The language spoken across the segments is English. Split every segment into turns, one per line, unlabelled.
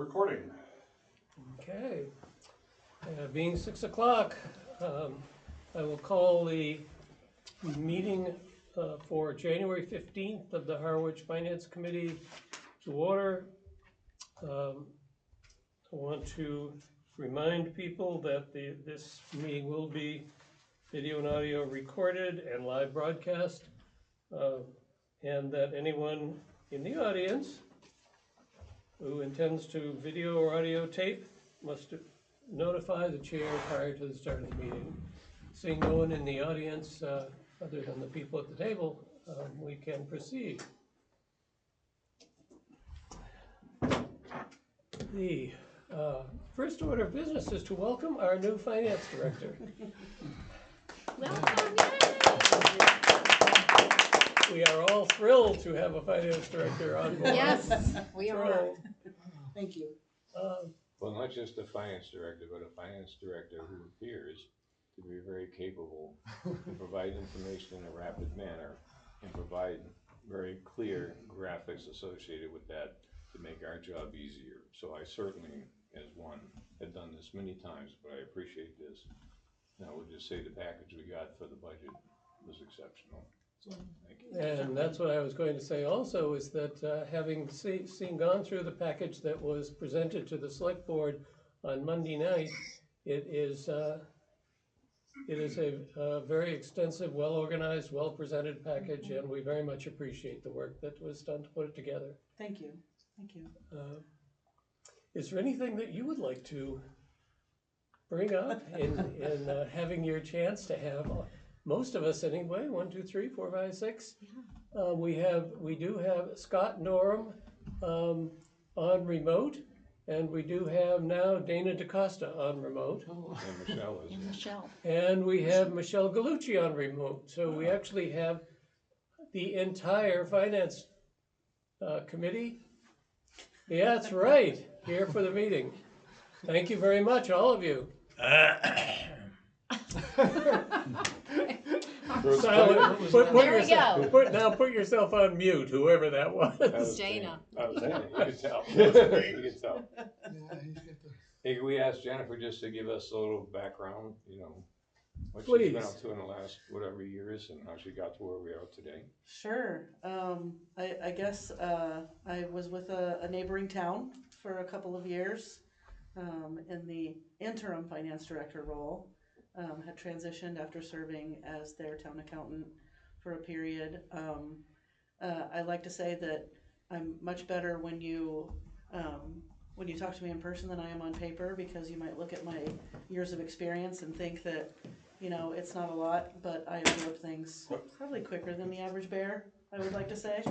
recording.
Okay. Being 6 o'clock, I will call the meeting for January 15th of the Harwich Finance Committee to order. I want to remind people that this meeting will be video and audio recorded and live broadcast, and that anyone in the audience who intends to video or audio tape must notify the chair prior to the start of the meeting. Seeing no one in the audience other than the people at the table, we can proceed. The first order of business is to welcome our new finance director.
Welcome,
We are all thrilled to have a finance director on board.
yes, we are.
Thrilled.
Thank you.
Well, not just a finance director, but a finance director who appears to be very capable to provide information in a rapid manner and provide very clear graphics associated with that to make our job easier. So I certainly, as one, have done this many times, but I appreciate this. Now, we'll just say the package we got for the budget was exceptional. So, thank you.
And that's what I was going to say also, is that having gone through the package that was presented to the select board on Monday night, it is a very extensive, well-organized, well-presented package, and we very much appreciate the work that was done to put it together.
Thank you. Thank you.
Is there anything that you would like to bring up in having your chance to have, most of us anyway, 1, 2, 3, 4, 5, 6. We do have Scott Norum on remote, and we do have now Dana DaCosta on remote.
And Michelle is.
And Michelle.
And we have Michelle Gallucci on remote. So we actually have the entire finance committee. Yeah, that's right, here for the meeting. Thank you very much, all of you. Silent. Put yourself on mute, whoever that was.
Dana.
I was Dana. You could tell. You could tell. Hey, can we ask Jennifer just to give us a little background, what she's been up to in the last whatever years and how she got to where we are today?
Sure. I guess I was with a neighboring town for a couple of years in the interim finance director role. Had transitioned after serving as their town accountant for a period. I like to say that I'm much better when you talk to me in person than I am on paper, because you might look at my years of experience and think that, it's not a lot, but I absorb things probably quicker than the average bear, I would like to say.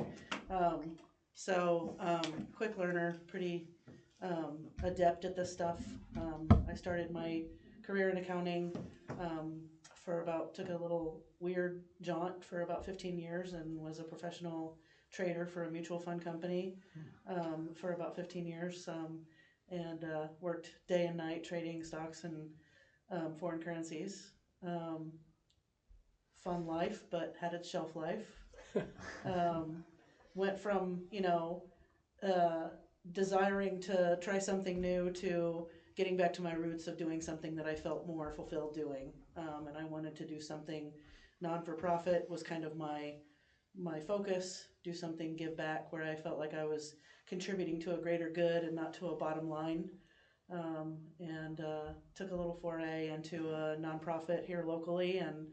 Quick learner, pretty adept at this stuff. I started my career in accounting took a little weird jaunt for about 15 years and was a professional trader for a mutual fund company for about 15 years and worked day and night trading stocks and foreign currencies. Fun life, but had its shelf life. Went from, desiring to try something new to getting back to my roots of doing something that I felt more fulfilled doing. And I wanted to do something non-for-profit was kind of my focus, do something give back where I felt like I was contributing to a greater good and not to a bottom line. And took a little foray into a nonprofit here locally and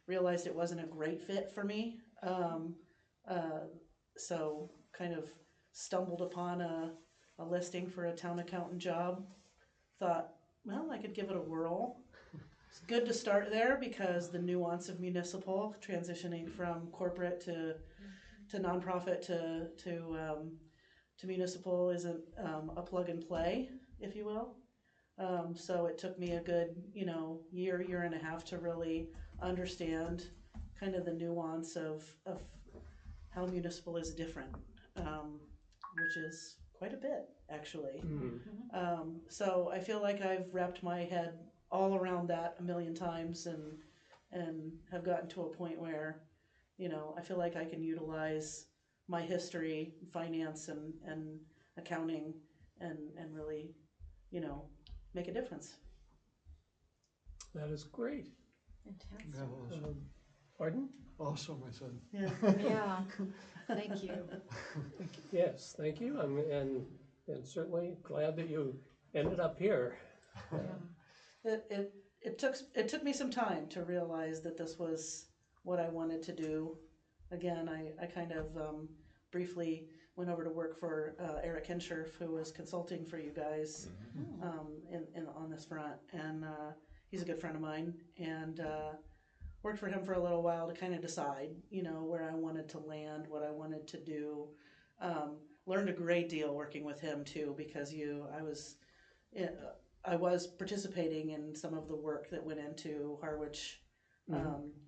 realized it wasn't a great fit for me. So kind of stumbled upon a listing for a town accountant job. Thought, well, I could give it a whirl. It's good to start there because the nuance of municipal, transitioning from corporate to nonprofit to municipal isn't a plug and play, if you will. So it took me a good, year and a half to really understand kind of the nuance of how municipal is different, which is quite a bit, actually.
Mm-hmm.
So I feel like I've wrapped my head all around that a million times and have gotten to a point where, I feel like I can utilize my history, finance and accounting and really, make a difference.
That is great.
Fantastic.
Yeah, also,
Pardon?
also my son.
Yeah.
Yeah, thank you.
Yes, thank you. And certainly glad that you ended up here.
Yeah.
It took me some time to realize that this was what I wanted to do. Again, I kind of briefly went over to work for Eric Hinscherf, who was consulting for you guys on this front, and he's a good friend of mine, and worked for him for a little while to kind of decide, where I wanted to land, what I wanted to do. Learned a great deal working with him too, because I was participating in some of the work that went into Harwich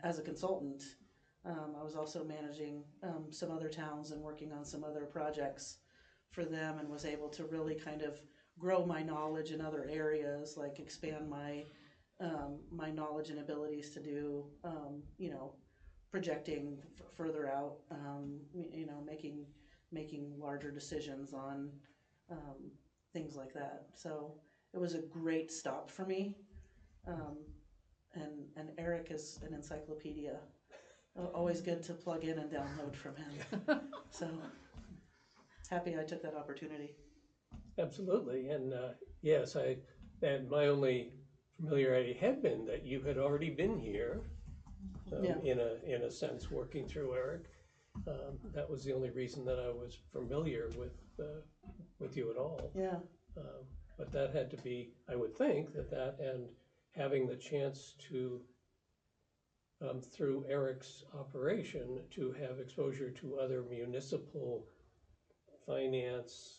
as a consultant. I was also managing some other towns and working on some other projects for them, and was able to really kind of grow my knowledge in other areas, like expand my my knowledge and abilities to do, projecting further out, making larger decisions on things like that. So it was a great stop for me. And Eric is an encyclopedia. Always good to plug in and download from him. So happy I took that opportunity.
Absolutely. And yes, and my only familiarity had been that you had already been here in a sense, working through Eric. That was the only reason that I was familiar with you at all.
Yeah.
But that had to be, I would think, that and having the chance to, through Eric's operation, to have exposure to other municipal finance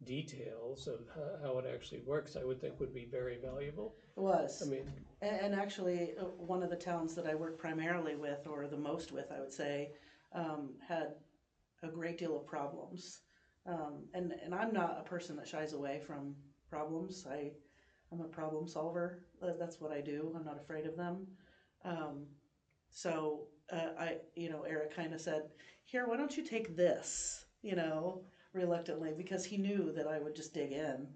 details of how it actually works, I would think would be very valuable.
It was.
I mean,
And actually, one of the towns that I work primarily with, or the most with, I would say, had a great deal of problems. And I'm not a person that shies away from problems. I'm a problem solver. That's what I do. I'm not afraid of them. Eric kind of said, "Here, why don't you take this?" Reluctantly, because he knew that I would just dig in.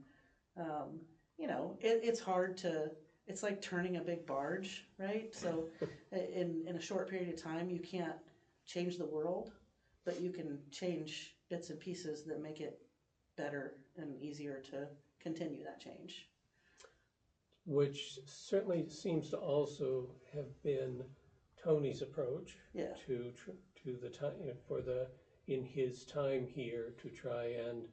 It's hard to. It's like turning a big barge, right? So, in a short period of time, you can't change the world, but you can change bits and pieces that make it better and easier to continue that change.
which certainly seems to also have been Tony's approach
Yeah.
to the time in his time here to try and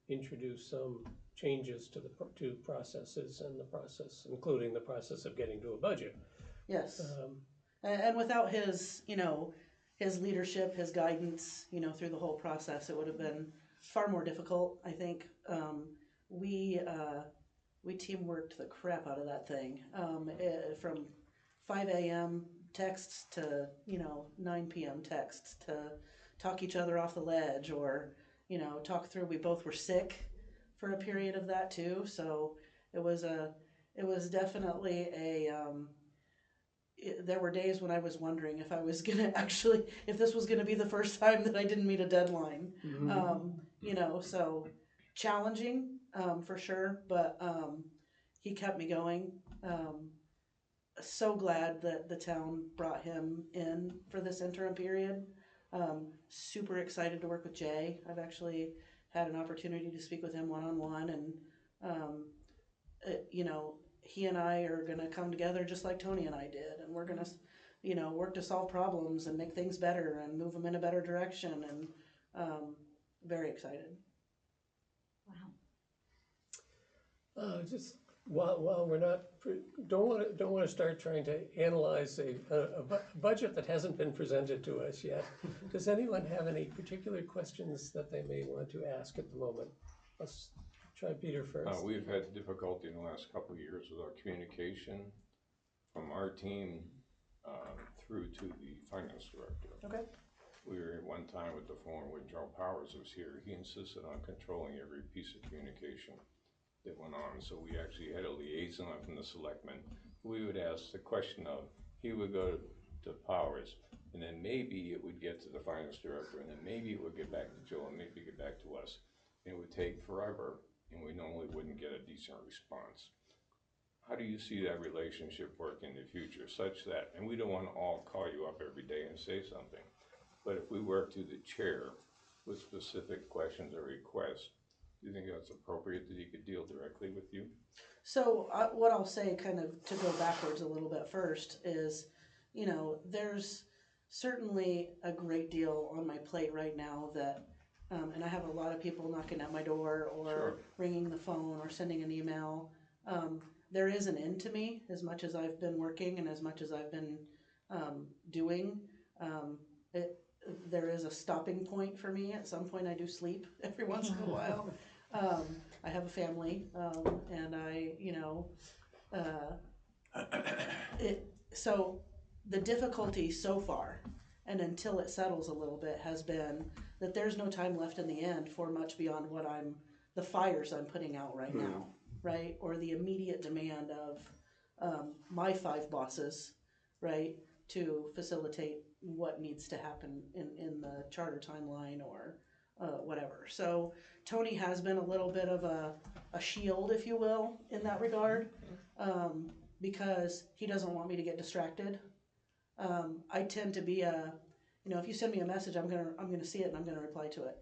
introduce some changes to to processes and the process, including the process of getting to a budget.
Yes. And without his, his leadership, his guidance, through the whole process, it would have been far more difficult, I think. We teamworked the crap out of that thing, from 5 a.m. texts to 9 p.m. texts to talk each other off the ledge, or talk through. We both were sick for a period of that too, so it was definitely there were days when I was wondering if I was gonna if this was gonna be the first time that I didn't meet a deadline. So challenging, for sure, but he kept me going. So glad that the town brought him in for this interim period. Super excited to work with Jay. I've actually had an opportunity to speak with him one-on-one, and he and I are gonna come together just like Tony and I did, and we're gonna work to solve problems and make things better and move them in a better direction, and very excited.
Wow.
Just while we're not, don't want to start trying to analyze a budget that hasn't been presented to us yet. Does anyone have any particular questions that they may want to ask at the moment? Let's try Peter first.
We've had difficulty in the last couple of years with our communication from our team through to the finance director.
Okay.
We were at one time with the forum when Joe Powers was here. He insisted on controlling every piece of communication that went on. So we actually had a liaison from the selectmen. We would ask the question of, he would go to Powers, and then maybe it would get to the finance director, and then maybe it would get back to Joe, and maybe get back to us. And it would take forever, and we normally wouldn't get a decent response. How do you see that relationship work in the future, such that, and we don't want to all call you up every day and say something, but if we work through the chair with specific questions or requests, do you think that's appropriate that he could deal directly with you?
So what I'll say, kind of to go backwards a little bit first, is, you know, there's certainly a great deal on my plate right now that, and I have a lot of people knocking at my door or
Sure. ringing
the phone or sending an email. There is an end to me, as much as I've been working and as much as I've been doing. There is a stopping point for me. At some point I do sleep every once in a while. I have a family, and I, you know, so the difficulty so far, and until it settles a little bit, has been that there's no time left in the end for much beyond what the fires I'm putting out right now, right? Or the immediate demand of my 5 bosses, right, to facilitate what needs to happen in the charter timeline or whatever. So Tony has been a little bit of a shield, if you will, in that regard, because he doesn't want me to get distracted. I tend to be if you send me a message, I'm gonna see it and I'm gonna reply to it.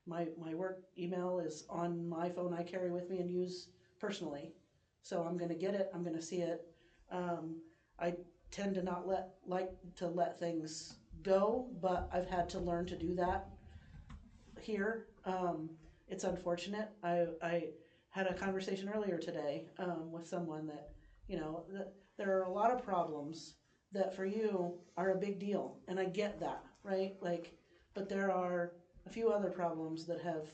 My work email is on my phone I carry with me and use personally, so I'm gonna get it, I'm gonna see it. I tend to not let things go, but I've had to learn to do that here. It's unfortunate. I had a conversation earlier today with someone that, there are a lot of problems that for you are a big deal, and I get that, right? But there are a few other problems that have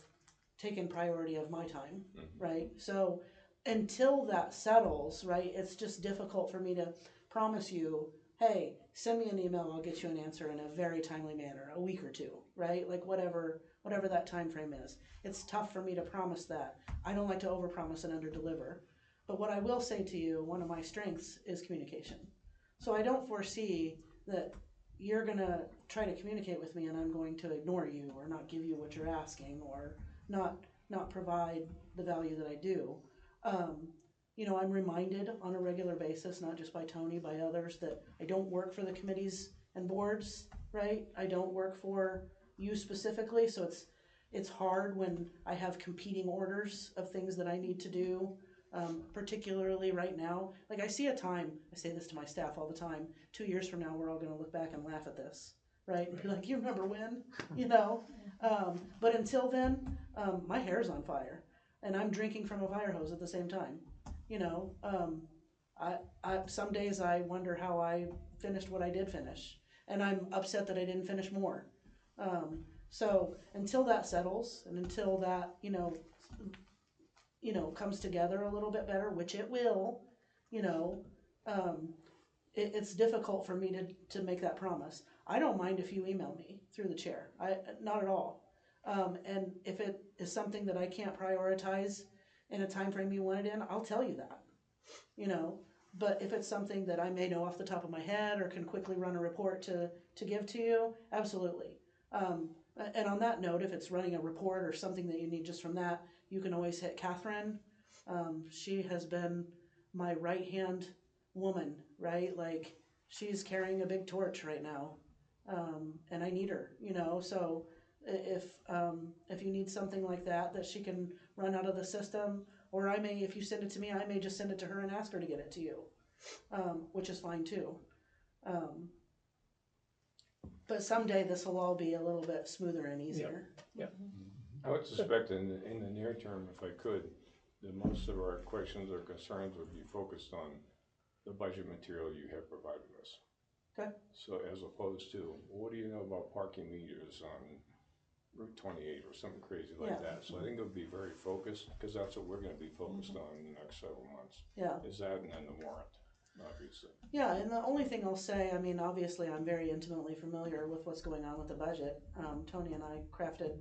taken priority of my time, right? So until that settles, right, it's just difficult for me to promise you, hey, send me an email, I'll get you an answer in a very timely manner, a week or two, right? Whatever that time frame is. It's tough for me to promise that. I don't like to overpromise and underdeliver. But what I will say to you, one of my strengths is communication. So I don't foresee that you're gonna try to communicate with me and I'm going to ignore you or not give you what you're asking or not provide the value that I do. I'm reminded on a regular basis, not just by Tony, by others, that I don't work for the committees and boards, right? I don't work for you specifically, so it's hard when I have competing orders of things that I need to do, particularly right now. I see a time, I say this to my staff all the time, 2 years from now we're all gonna look back and laugh at this, right? And be like, you remember when, But until then, my hair's on fire and I'm drinking from a fire hose at the same time. Some days I wonder how I finished what I did finish, and I'm upset that I didn't finish more. So until that settles, and until that, comes together a little bit better, which it will, it's difficult for me to make that promise. I don't mind if you email me through the chair. Not at all. And if it is something that I can't prioritize in a time frame you want it in, I'll tell you that, But if it's something that I may know off the top of my head or can quickly run a report to give to you, absolutely. And on that note, if it's running a report or something that you need just from that, you can always hit Catherine. She has been my right-hand woman, right? She's carrying a big torch right now, and I need her, So if you need something like that she can run out of the system, or if you send it to me, I may just send it to her and ask her to get it to you, which is fine too. But someday this will all be a little bit smoother and easier.
Yeah.
I would suspect in the near term, if I could, that most of our questions or concerns would be focused on the budget material you have provided us.
Okay.
So as opposed to, what do you know about parking meters on Route 28 or something crazy like that? So I think it would be very focused, because that's what we're going to be focused on in the next several months.
Yeah.
Is that and then the warrant, obviously.
Yeah, and the only thing I'll say, obviously I'm very intimately familiar with what's going on with the budget. Tony and I crafted,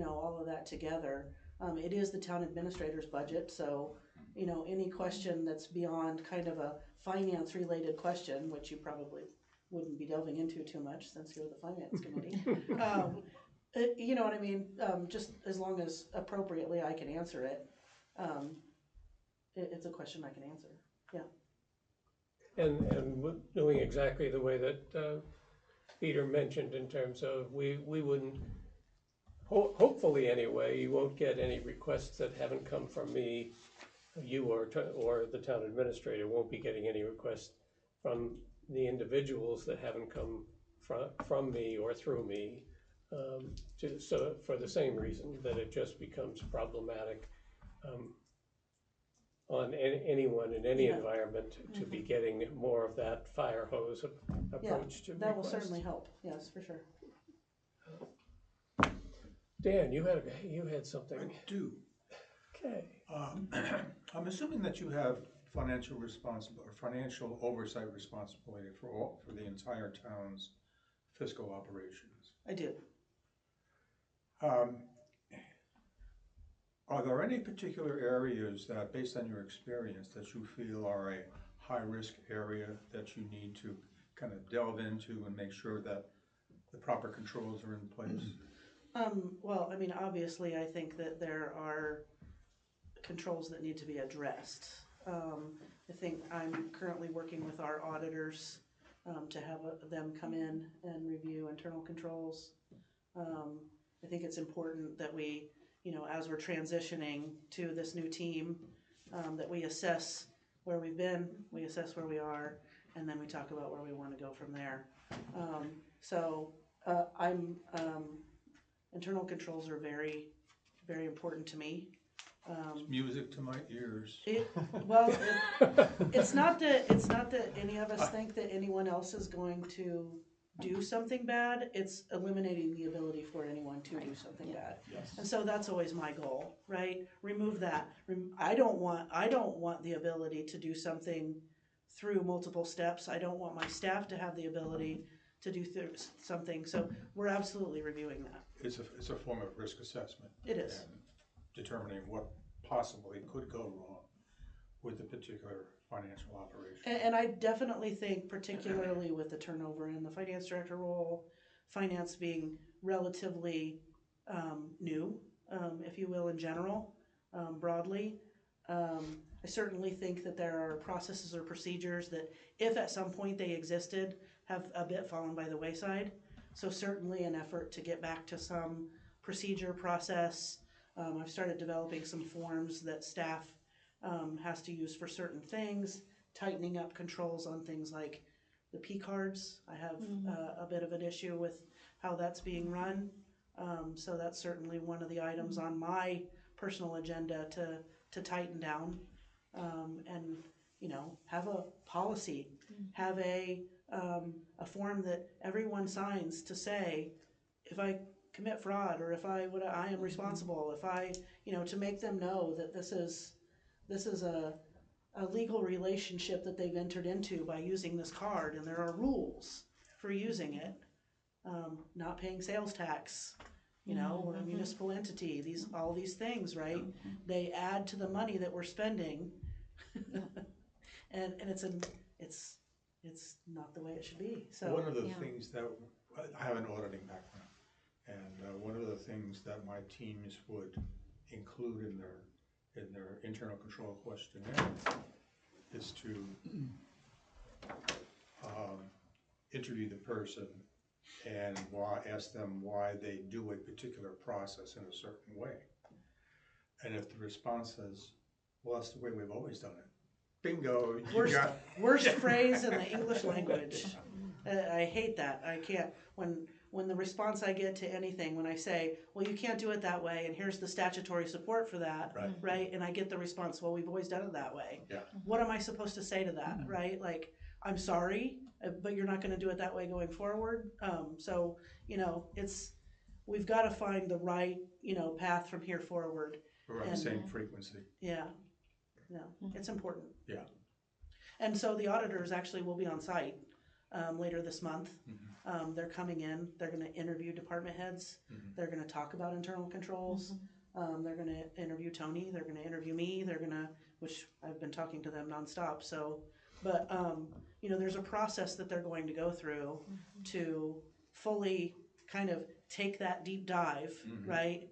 all of that together. It is the town administrator's budget, so, any question that's beyond kind of a finance-related question, which you probably wouldn't be delving into too much since you're the finance committee. You know what I mean? Just as long as appropriately I can answer it. It's a question I can answer. Yeah.
And doing exactly the way that Peter mentioned in terms of we wouldn't, hopefully anyway, you won't get any requests that haven't come from me, you or the town administrator won't be getting any requests from the individuals that haven't come from me or through me. So for the same reason that it just becomes problematic on anyone in any environment to be getting more of that fire hose approach to
That will
requests.
certainly help. Yes, for sure.
Dan, you had something.
I do.
Okay.
I'm assuming that you have financial oversight responsibility for the entire town's fiscal operations.
I do.
Are there any particular areas that, based on your experience, that you feel are a high-risk area that you need to kind of delve into and make sure that the proper controls are in place?
Well, I mean, obviously, I think that there are controls that need to be addressed. I think I'm currently working with our auditors to have them come in and review internal controls. I think it's important that we, you know, as we're transitioning to this new team, that we assess where we've been, we assess where we are, and then we talk about where we want to go from there. Internal controls are very, very important to me.
It's music to my ears.
It's not that any of us think that anyone else is going to do something bad. It's eliminating the ability for anyone to do something bad.
Yes.
And so that's always my goal, right? Remove that. I don't want the ability to do something through multiple steps. I don't want my staff to have the ability to do something. So we're absolutely reviewing that.
It's a form of risk assessment.
It is.
And determining what possibly could go wrong with the particular financial operation.
And I definitely think, particularly with the turnover in the finance director role, finance being relatively new, if you will, in general, broadly, I certainly think that there are processes or procedures that, if at some point they existed, have a bit fallen by the wayside. So certainly an effort to get back to some procedure, process. I've started developing some forms that staff has to use for certain things, tightening up controls on things like the P cards. I have a bit of an issue with how that's being run. So that's certainly one of the items on my personal agenda to tighten down, and, you know, have a policy, have a form that everyone signs to say, if I commit fraud or if I am responsible, if I, you know, to make them know that this is a legal relationship that they've entered into by using this card, and there are rules for using it. Not paying sales tax, you know, we're a municipal entity, all these things, right? They add to the money that we're spending. and it's not the way it should be. So
one of the things that I have an auditing background, and one of the things that my teams would include in their internal control questionnaire is to interview the person and ask them why they do a particular process in a certain way. And if the response is, well, that's the way we've always done it, bingo,
worst phrase in the English language. I hate that. I can't, when the response I get to anything, when I say, well, you can't do it that way, and here's the statutory support for that, right? And I get the response, well, we've always done it that way.
Yeah.
What am I supposed to say to that, right? Like, I'm sorry, but you're not gonna do it that way going forward. So, you know, we've gotta find the right, you know, path from here forward.
We're on the same frequency.
Yeah, no, it's important.
Yeah.
And so the auditors actually will be on site later this month. They're coming in, they're gonna interview department heads, they're gonna talk about internal controls, they're gonna interview Tony, they're gonna interview me, which I've been talking to them nonstop, so, but, there's a process that they're going to go through to fully kind of take that deep dive, right?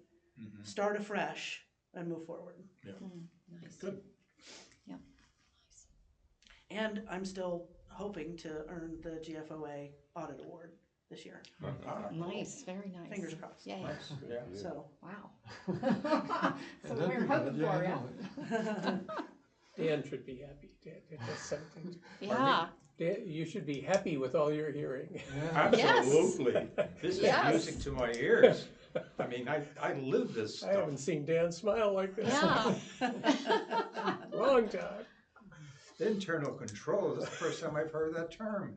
Start afresh and move forward.
Nice.
Good.
Yep.
And I'm still hoping to earn the GFOA audit award this year.
Nice, very nice.
Fingers crossed.
Yay.
Nice, yeah.
So,
Wow. So we're hoping for you.
Dan should be happy. Dan does something.
Yeah.
Dan, you should be happy with all you're hearing.
Absolutely. This is
Yes.
music to my ears. I mean, I live this
I
stuff.
haven't seen Dan smile like this
Yeah.
in a long time.
Internal control, this is the first time I've heard that term.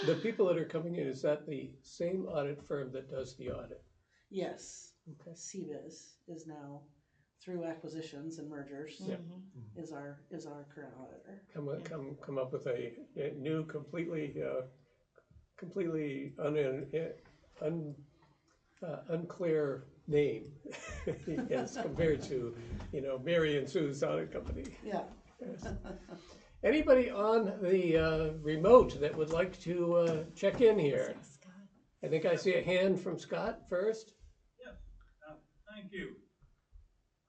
The people that are coming in, is that the same audit firm that does the audit?
yes,
Okay.
CBIZ is now, through acquisitions and mergers,
Yeah.
is our current auditor.
Come up with a new, completely unclear name as compared to, Mary and Sue's audit company.
Yeah.
Yes. Anybody on the remote that would like to check in here? I think I see a hand from Scott first.
Yes, thank you.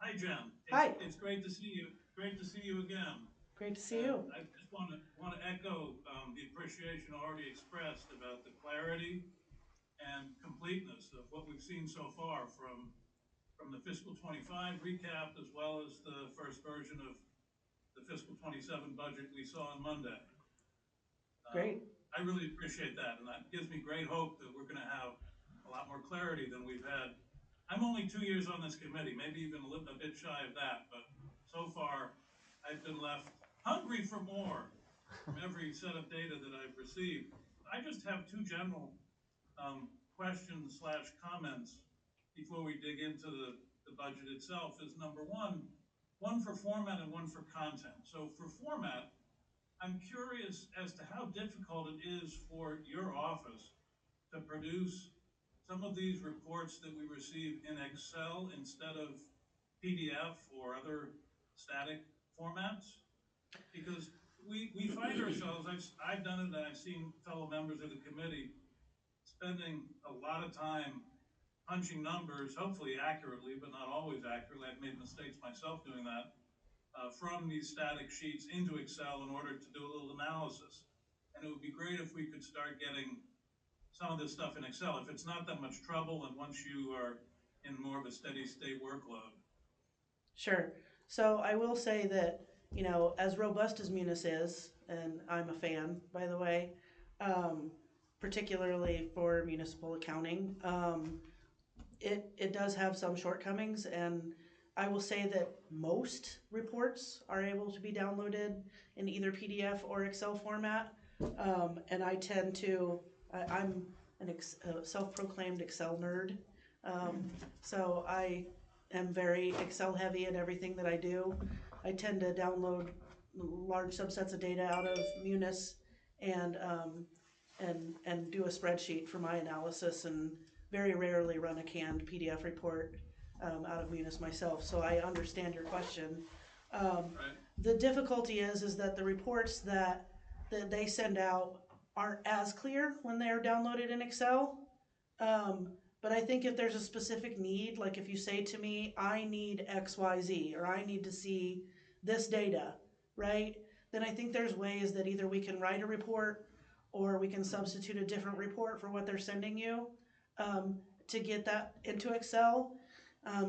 Hi, Jen.
Hi.
It's great to see you. Great to see you again.
Great to see you.
I just want to echo the appreciation already expressed about the clarity and completeness of what we've seen so far from the fiscal 25 recap, as well as the first version of the fiscal 27 budget we saw on Monday.
Great.
I really appreciate that, and that gives me great hope that we're going to have a lot more clarity than we've had. I'm only 2 years on this committee, maybe even a bit shy of that, but so far I've been left hungry for more from every set of data that I've received. I just have two general questions / comments before we dig into the budget itself. Is number one for format and one for content. So for format, I'm curious as to how difficult it is for your office to produce some of these reports that we receive in Excel instead of PDF or other static formats. Because we find ourselves, I've done it and I've seen fellow members of the committee spending a lot of time punching numbers, hopefully accurately, but not always accurately. I've made mistakes myself doing that. From these static sheets into Excel in order to do a little analysis. And it would be great if we could start getting some of this stuff in Excel, if it's not that much trouble and once you are in more of a steady state workload.
Sure. So I will say that, as robust as Munis is, and I'm a fan, by the way, particularly for municipal accounting, it does have some shortcomings, and I will say that most reports are able to be downloaded in either PDF or Excel format, and I tend to, I'm a self-proclaimed Excel nerd, so I am very Excel heavy in everything that I do. I tend to download large subsets of data out of Munis and do a spreadsheet for my analysis, and very rarely run a canned PDF report out of Munis myself, so I understand your question.
Right.
The difficulty is that the reports that they send out aren't as clear when they are downloaded in Excel. But I think if there's a specific need, like if you say to me, I need XYZ, or I need to see this data, right? Then I think there's ways that either we can write a report or we can substitute a different report for what they're sending you to get that into Excel.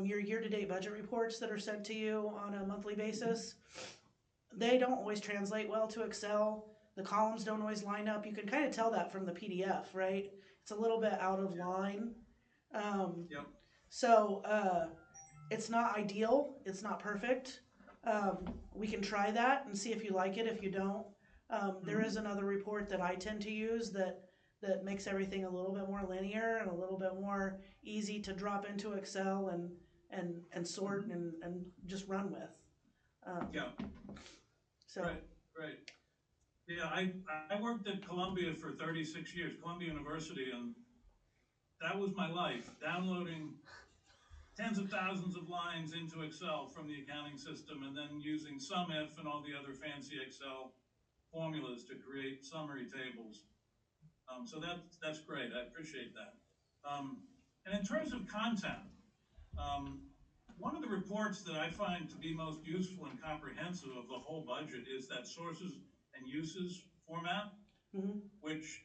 Your year-to-date budget reports that are sent to you on a monthly basis, they don't always translate well to Excel. The columns don't always line up. You can kind of tell that from the PDF, right? It's a little bit out of line.
Yep.
So it's not ideal. It's not perfect. We can try that and see if you like it. If you don't, there is another report that I tend to use that makes everything a little bit more linear and a little bit more easy to drop into Excel and sort and just run with.
Yeah.
So.
Right. Yeah, I worked at Columbia for 36 years, Columbia University, and that was my life, downloading tens of thousands of lines into Excel from the accounting system and then using SUMIF and all the other fancy Excel formulas to create summary tables. So that's great, I appreciate that. And in terms of content, one of the reports that I find to be most useful and comprehensive of the whole budget is that sources and uses format, which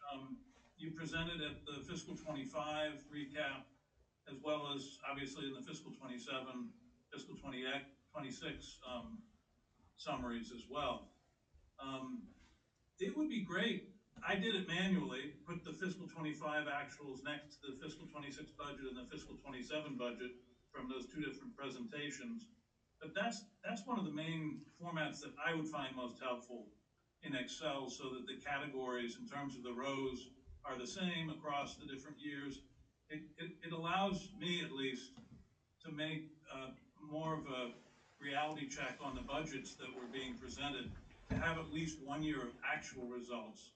you presented at the fiscal 25 recap, as well as obviously in the fiscal 27, fiscal 26 summaries as well. It would be great. I did it manually, put the fiscal 25 actuals next to the fiscal 26 budget and the fiscal 27 budget from those two different presentations. But that's one of the main formats that I would find most helpful in Excel, so that the categories in terms of the rows are the same across the different years. It allows me, at least, to make more of a reality check on the budgets that were being presented, to have at least 1 year of actual results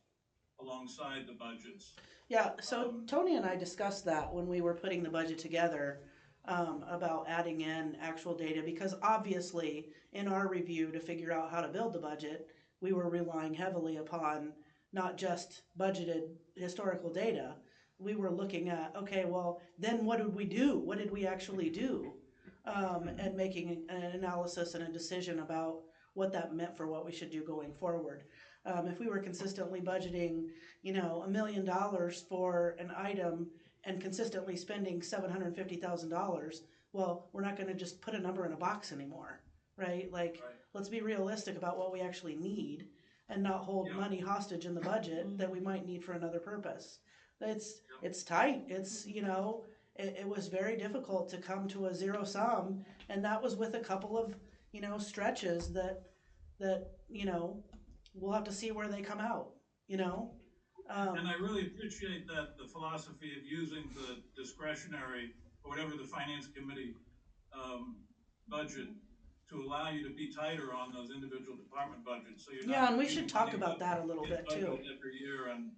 alongside the budgets.
Yeah, so Tony and I discussed that when we were putting the budget together, about adding in actual data, because obviously in our review to figure out how to build the budget, we were relying heavily upon not just budgeted historical data. We were looking at, okay, well, then what did we do? What did we actually do? And making an analysis and a decision about what that meant for what we should do going forward. If we were consistently budgeting, $1 million for an item and consistently spending $750,000, well, we're not going to just put a number in a box anymore, right? Like, let's be realistic about what we actually need and not hold money hostage in the budget that we might need for another purpose. It's tight. It's, it was very difficult to come to a zero sum, and that was with a couple of, stretches that we'll have to see where they come out,
And I really appreciate that, the philosophy of using the discretionary, or whatever the finance committee budget, to allow you to be tighter on those individual department budgets. So you're not,
and we should talk about that a little bit too.
Every year and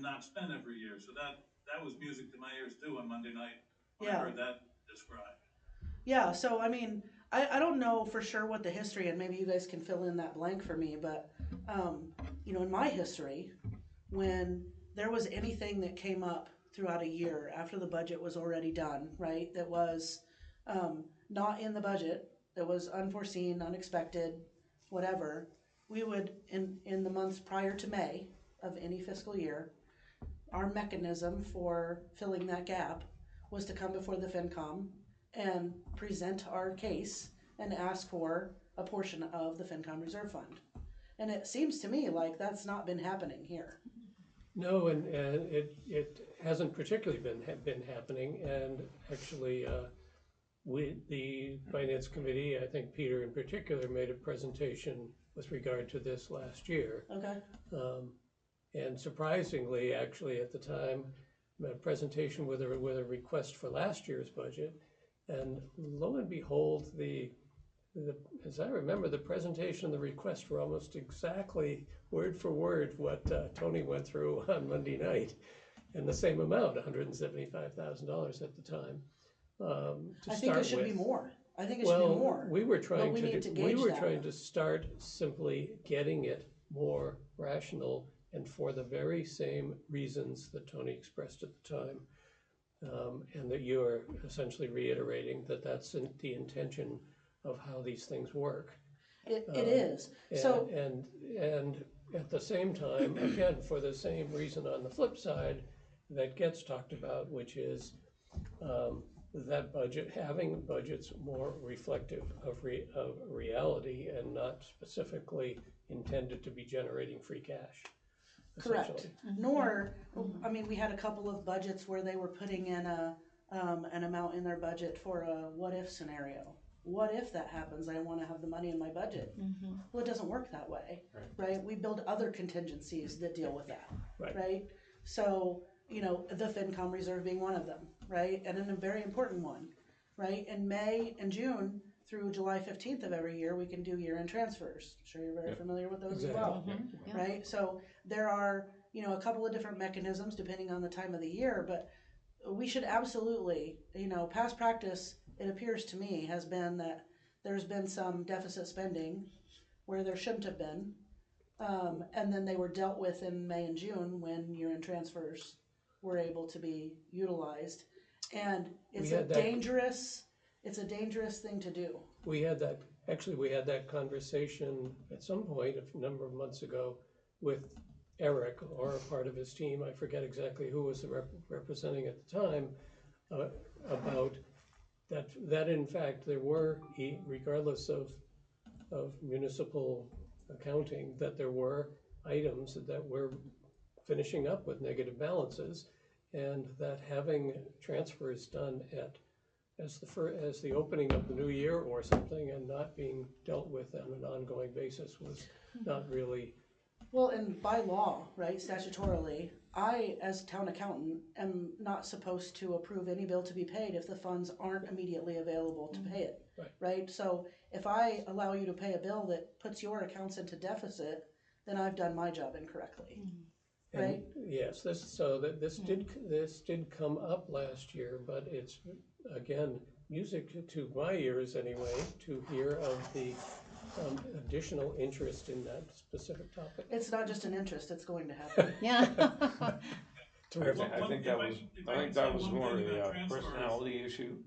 not spend every year. So that was music to my ears too on Monday night when I heard that described.
Yeah, so I mean, I don't know for sure what the history, and maybe you guys can fill in that blank for me, but in my history, when there was anything that came up throughout a year after the budget was already done, right, that was not in the budget, that was unforeseen, unexpected, whatever, we would, in the months prior to May of any fiscal year, our mechanism for filling that gap was to come before the FinCom and present our case and ask for a portion of the FinCom reserve fund. And it seems to me like that's not been happening here.
No, and it hasn't particularly been happening, and actually the Finance Committee, I think Peter in particular, made a presentation with regard to this last year.
Okay.
And surprisingly, actually at the time, a presentation with a request for last year's budget, and lo and behold, as I remember, the presentation and the request were almost exactly word for word what Tony went through on Monday night, and the same amount, $175,000 at the time.
I think it should be more. I think it should be more.
We were trying
trying
to start simply getting it more rational, and for the very same reasons that Tony expressed at the time, and that you are essentially reiterating that that's the intention of how these things work.
It is.
And at the same time, again, for the same reason on the flip side that gets talked about, which is that having budgets more reflective of reality and not specifically intended to be generating free cash.
Correct. Nor, I mean, we had a couple of budgets where they were putting in an amount in their budget for a what if scenario. What if that happens? I want to have the money in my budget. Well, it doesn't work that way, right? We build other contingencies that deal with that, right? So, the FinCom reserve being one of them, right? And then a very important one, right? In May and June through July 15th of every year, we can do year-end transfers. I'm sure you're very familiar with those as well, right? So there are, a couple of different mechanisms depending on the time of the year, but we should absolutely, past practice, it appears to me, has been that there's been some deficit spending where there shouldn't have been. And then they were dealt with in May and June when year-end transfers were able to be utilized. And it's a dangerous thing to do.
We had that conversation at some point a number of months ago with Eric or a part of his team, I forget exactly who was representing at the time, about that in fact there were, regardless of municipal accounting, that there were items that were finishing up with negative balances, and that having transfers done as the opening of the new year or something and not being dealt with on an ongoing basis was not really.
Well, and by law, right, statutorily, I, as town accountant, am not supposed to approve any bill to be paid if the funds aren't immediately available to pay it, right? So if I allow you to pay a bill that puts your accounts into deficit, then I've done my job incorrectly, right?
And yes, this did come up last year, but it's, again, music to my ears anyway, to hear of the additional interest in that specific topic.
It's not just an interest, it's going to happen.
Yeah.
Terrific.
I think that was more a personality issue,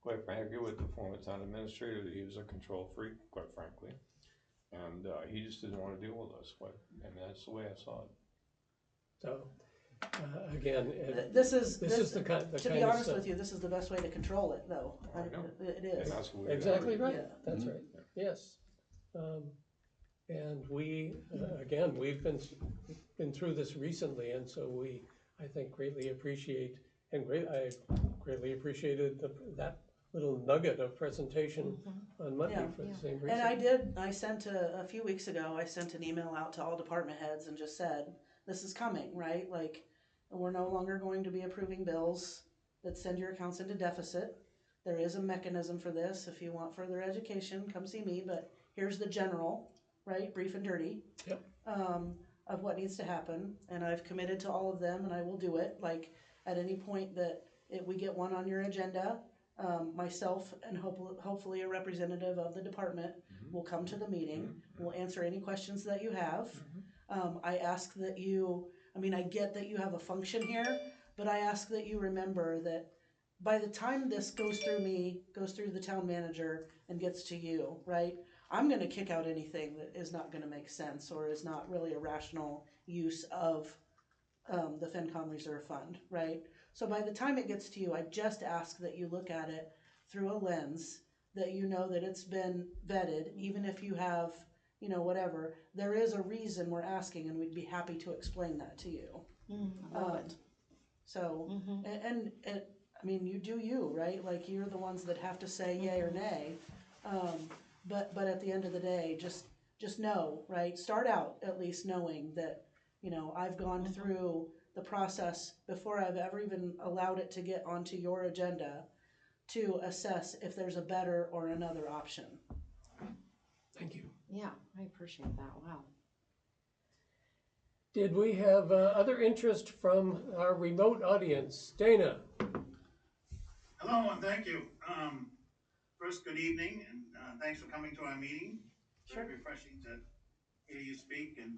quite frankly, with the former town administrator. He was a control freak, quite frankly, and he just didn't want to deal with us. And that's the way I saw it.
So, again,
this is
the kind
to be honest with you, this is the best way to control it, though. It is.
That's
exactly right.
Yeah.
That's right. Yes. And we, again, we've been through this recently, and so we, I think, greatly appreciate, I greatly appreciated that little nugget of presentation on Monday for the same reason.
And I sent a few weeks ago, I sent an email out to all department heads and just said, this is coming, right? Like, we're no longer going to be approving bills that send your accounts into deficit. There is a mechanism for this. If you want further education, come see me, but here's the general, right, brief and dirty, of what needs to happen. And I've committed to all of them, and I will do it. Like, at any point that we get one on your agenda, myself and hopefully a representative of the department will come to the meeting. We'll answer any questions that you have. I ask that I get that you have a function here, but I ask that you remember that by the time this goes through me, goes through the town manager, and gets to you, right, I'm going to kick out anything that is not going to make sense or is not really a rational use of the FinCom Reserve Fund, right? So by the time it gets to you, I just ask that you look at it through a lens, that you know that it's been vetted, even if you have, whatever. There is a reason we're asking, and we'd be happy to explain that to you.
I love it.
So, and you do you, right? Like, you're the ones that have to say yay or nay. But at the end of the day, just know, right? Start out at least knowing that, I've gone through the process before I've ever even allowed it to get onto your agenda to assess if there's a better or another option.
Thank you.
Yeah, I appreciate that. Wow.
Did we have other interest from our remote audience? Dana?
Hello, and thank you. First, good evening, and thanks for coming to our meeting. Very refreshing to hear you speak and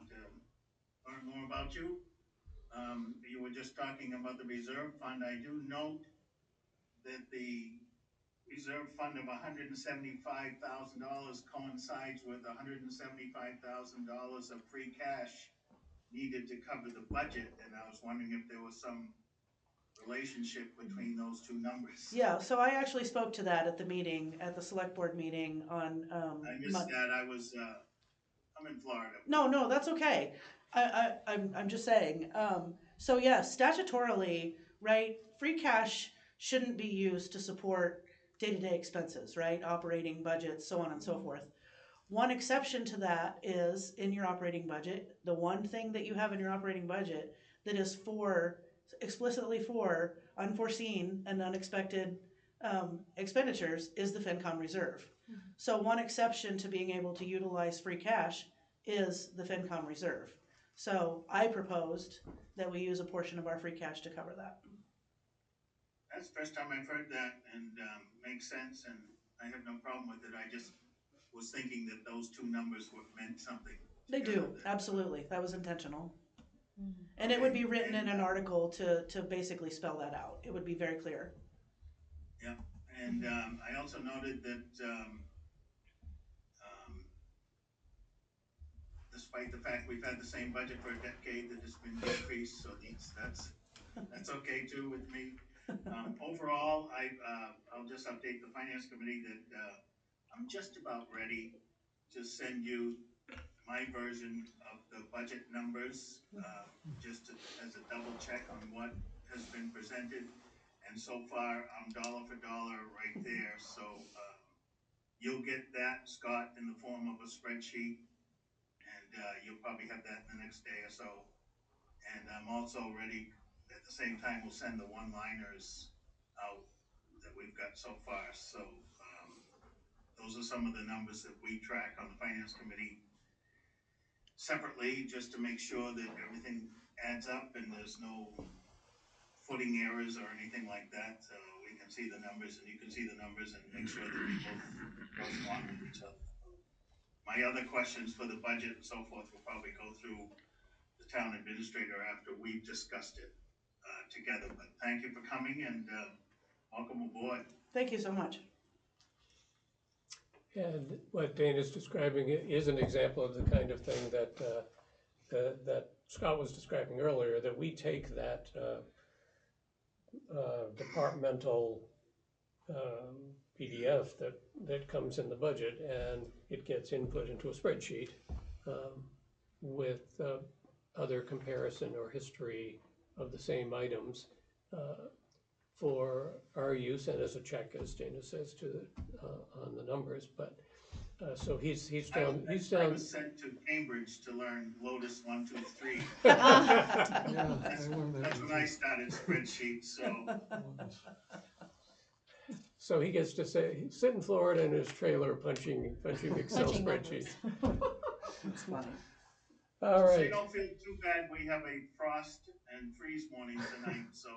learn more about you. You were just talking about the reserve fund. I do note that the reserve fund of $175,000 coincides with $175,000 of free cash needed to cover the budget, and I was wondering if there was some relationship between those two numbers.
Yeah, so I actually spoke to that at the meeting, at the select board meeting on.
I missed that. I'm in Florida.
No, that's okay. I'm just saying. So yes, statutorily, right, free cash shouldn't be used to support day-to-day expenses, right? Operating budgets, so on and so forth. One exception to that is in your operating budget, the one thing that you have in your operating budget that is explicitly for unforeseen and unexpected expenditures is the FinCom reserve. So one exception to being able to utilize free cash is the FinCom reserve. So I proposed that we use a portion of our free cash to cover that.
That's the first time I've heard that, and, makes sense, and I have no problem with it. I just was thinking that those two numbers meant something.
They do,
together.
absolutely. That was intentional. And it would be written in an article to basically spell that out. It would be very clear.
Yeah, and, I also noted that, despite the fact we've had the same budget for a decade, that it's been decreased, so that's okay too with me. Overall, I'll just update the finance committee that, I'm just about ready to send you my version of the budget numbers, as a double check on what has been presented. And so far, I'm dollar for dollar right there, so, you'll get that, Scott, in the form of a spreadsheet. And, you'll probably have that in the next day or so. And I'm also ready, at the same time, we'll send the one-liners out that we've got so far. So, those are some of the numbers that we track on the finance committee separately, just to make sure that everything adds up and there's no footing errors or anything like that. We can see the numbers and you can see the numbers and make sure that they both correspond with each other. My other questions for the budget and so forth will probably go through the town administrator after we've discussed it together. But thank you for coming and welcome aboard.
Thank you so much.
And what Dana's describing is an example of the kind of thing that Scott was describing earlier, that we take that departmental PDF that comes in the budget, and it gets input into a spreadsheet with other comparison or history of the same items for our use and as a check, as Dana says, to on the numbers. But so he's down.
I was sent to Cambridge to learn Lotus 1, 2, 3.
Yeah,
That's
I learned that
when I started spreadsheets.
So he gets to sit in Florida in his trailer punching Excel
Punching
spreadsheets.
It's funny.
All
So
right.
you don't feel too bad. We have a frost and freeze warning tonight, so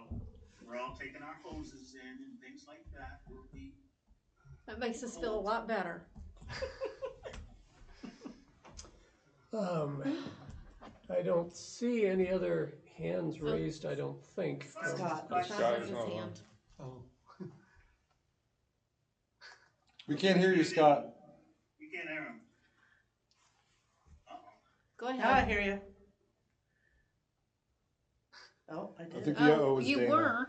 we're all taking our hoses in and things like that. We'll be.
That makes us feel a lot better.
I don't see any other hands raised, I don't think.
Scott.
Scott
Scott has
is
his
not on.
hand.
Oh. We can't hear you, Scott.
We can't hear him.
Go
Now I
ahead.
hear you. Oh, I
I
did.
think the
Oh,
was
you
Dana.
were.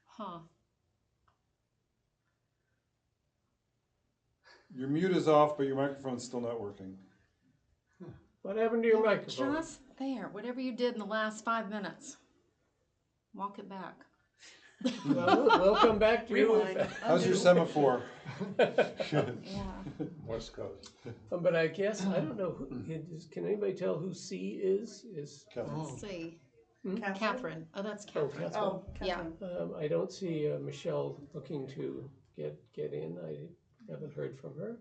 Huh.
Your mute is off, but your microphone's still not working.
What happened to your microphone?
Just there. Whatever you did in the last 5 minutes. Walk it back.
Well, we'll come back to you.
Rewind.
How's your semaphore?
Yeah.
West Coast.
But I guess, I don't know, can anybody tell who C is?
Kevin.
Let's see.
Catherine?
Catherine. Oh, that's
Oh,
Catherine.
Catherine.
Oh,
Yeah.
Catherine.
I don't see Michelle looking to get in. I haven't heard from her.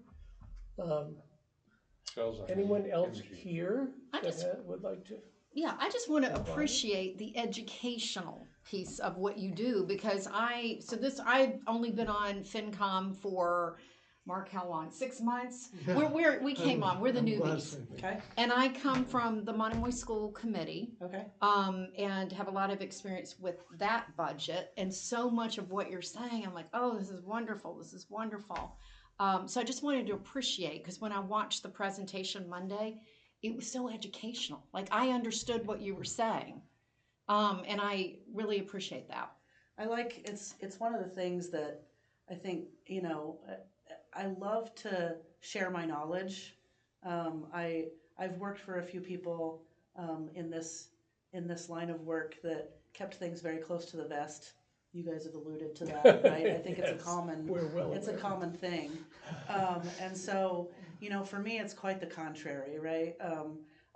Spells on
Anyone
the
else
imagery.
here
I
that
just-
would like to?
Yeah, I just want to
Involved.
appreciate the educational piece of what you do, because I've only been on FinCom for, Mark, how long? 6 months? We came on, we're the newbies.
Okay,
And I come from the Monomoy School Committee,
okay.
and have a lot of experience with that budget. And so much of what you're saying, I'm like, oh, this is wonderful, this is wonderful. So I just wanted to appreciate, because when I watched the presentation Monday, it was so educational. Like, I understood what you were saying. And I really appreciate that.
I like, it's one of the things that I think, I love to share my knowledge. I've worked for a few people in this line of work that kept things very close to the vest. You guys have alluded to that, right? I think
Yes,
it's a
aware.
common thing. And so, for me, it's quite the contrary, right?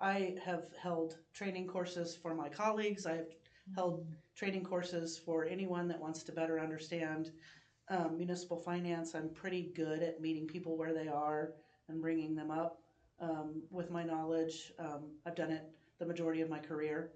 I have held training courses for my colleagues. I have held training courses for anyone that wants to better understand municipal finance. I'm pretty good at meeting people where they are and bringing them up with my knowledge. I've done it the majority of my career.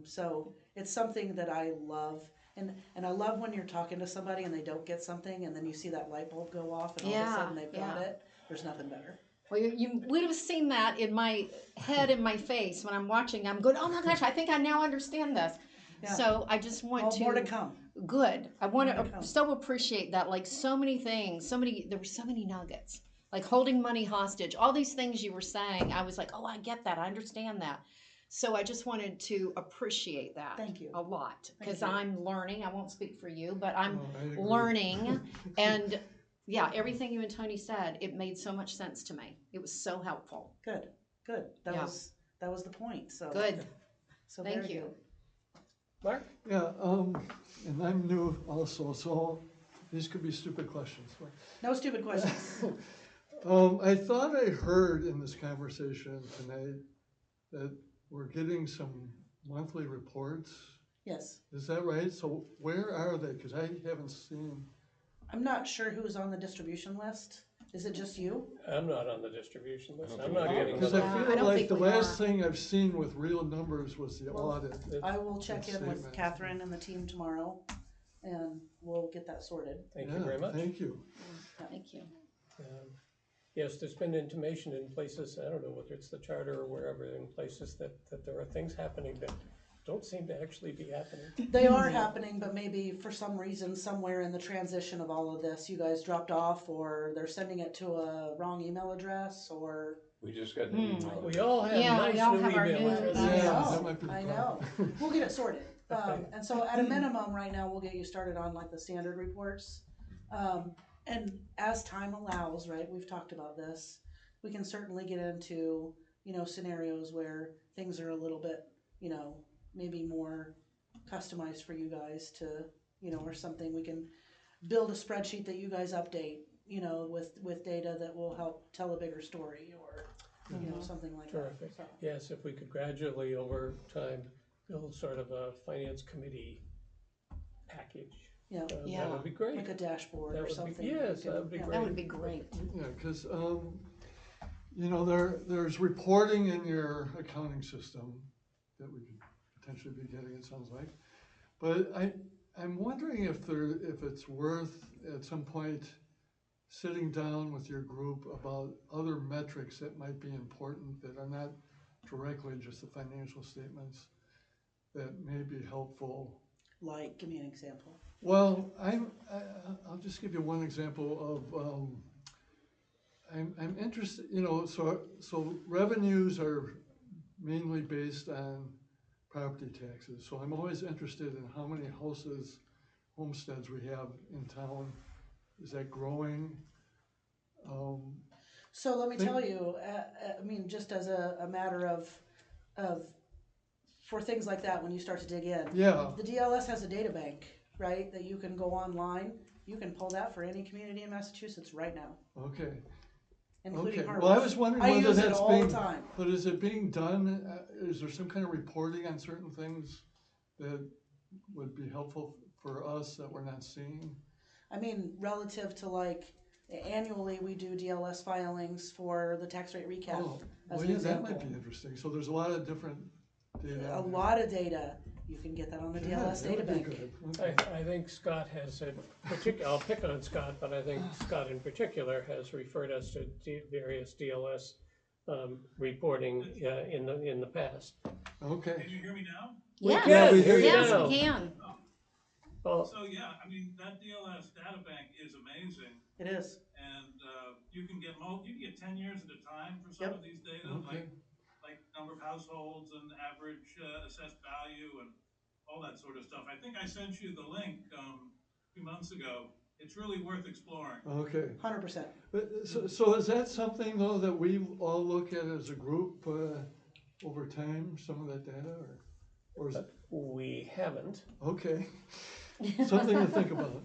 So it's something that I love. And I love when you're talking to somebody and they don't get something and then you see that light bulb go off and all of a
Yeah,
sudden they've got
yeah.
it. There's nothing better.
Well, you would have seen that in my head and my face when I'm watching. I'm going, oh my gosh, I think I now understand this.
Yeah.
So I just want
Well, more to come.
Good. I want
More to
to
come.
so appreciate that. Like so many things, there were so many nuggets. Like holding money hostage, all these things you were saying. I was like, oh, I get that. I understand that. So I just wanted to appreciate that.
Thank you.
A lot because
Thank you.
I'm learning. I won't speak for you, but I'm
Oh, I agree.
learning and. Yeah, everything you and Tony said, it made so much sense to me. It was so helpful.
Good, good. That
Yeah.
was the point, so.
Good.
So
Thank
very
you.
good.
Mark?
Yeah, and I'm new also, so these could be stupid questions.
No stupid questions.
I thought I heard in this conversation tonight that we're getting some monthly reports.
Yes.
Is that right? So where are they? Because I haven't seen.
I'm not sure who's on the distribution list. Is it just you?
I'm not on the distribution list.
I
I'm
don't
not
think
getting
Because
the.
I
Yeah, I
feel
don't
like
think
the
we
last
are.
thing I've seen with real numbers was the
Well,
audit.
I will check in with
Statement.
Catherine and the team tomorrow, and we'll get that sorted.
Thank you very much.
Thank you.
Thank you.
Yes, there's been intimation in places, I don't know whether it's the charter or wherever, in places that there are things happening that don't seem to actually be happening.
They are happening, but maybe for some reason, somewhere in the transition of all of this, you guys dropped off, or they're sending it to a wrong email address, or.
We just got the email.
We all have
Yeah, we
nice
all
new
have our
email
new
addresses.
I
Yeah,
know,
that might be the
I know. We'll get it sorted.
Okay.
And so at a minimum, right now, we'll get you started on like the standard reports. And as time allows, right, we've talked about this, we can certainly get into, scenarios where things are a little bit, maybe more customized for you guys to, or something. We can build a spreadsheet that you guys update, with data that will help tell a bigger story or, something like that.
Terrific.
So,
Yes, if we could gradually, over time, build sort of a finance committee package,
yeah,
Yeah.
that would be great.
like a dashboard
That
or
would be-
something.
yes,
you
that would be
yeah.
great.
That would be great.
Yeah, because, there's reporting in your accounting system that we could potentially be getting, it sounds like. But I'm wondering if it's worth at some point sitting down with your group about other metrics that might be important that are not directly just the financial statements that may be helpful.
Like, give me an example.
Well, I'll just give you one example of, I'm interested, so revenues are mainly based on property taxes. So I'm always interested in how many houses, homesteads we have in town. Is that growing?
So let me tell you, just as a matter of, for things like that, when you start to dig in.
Yeah,
The DLS has a data bank, right, that you can go online. You can pull that for any community in Massachusetts right now,
okay.
including
Okay,
Harwich.
well, I was wondering
I
whether
use it
that's
all
being,
the time.
but is it being done, is there some kind of reporting on certain things that would be helpful for us that we're not seeing?
I mean, relative to like, annually, we do DLS filings for the tax rate recap,
Oh,
as
well,
an
yeah, that might
example.
be interesting, so there's a lot of different data.
A
on
lot of data, you can get that on the
there. Yeah,
DLS
that
data
would be
bank.
good. Okay.
I think Scott has a I'll pick on Scott, but I think Scott in particular has referred us to various DLS reporting in the past.
Okay,
Can you hear me now?
Yes,
can, we hear you
yes,
now.
we can.
Well,
So, yeah, I mean, that DLS data bank is amazing,
It is.
and, you can get 10 years at a time for some
Yep.
of these data,
okay.
like number of households and average, assessed value and all that sort of stuff. I think I sent you the link, a few months ago. It's really worth exploring.
Okay.
100%.
But, so is that something though that we all look at as a group, over time, some of that data, or is it,
we haven't.
okay, something to think about.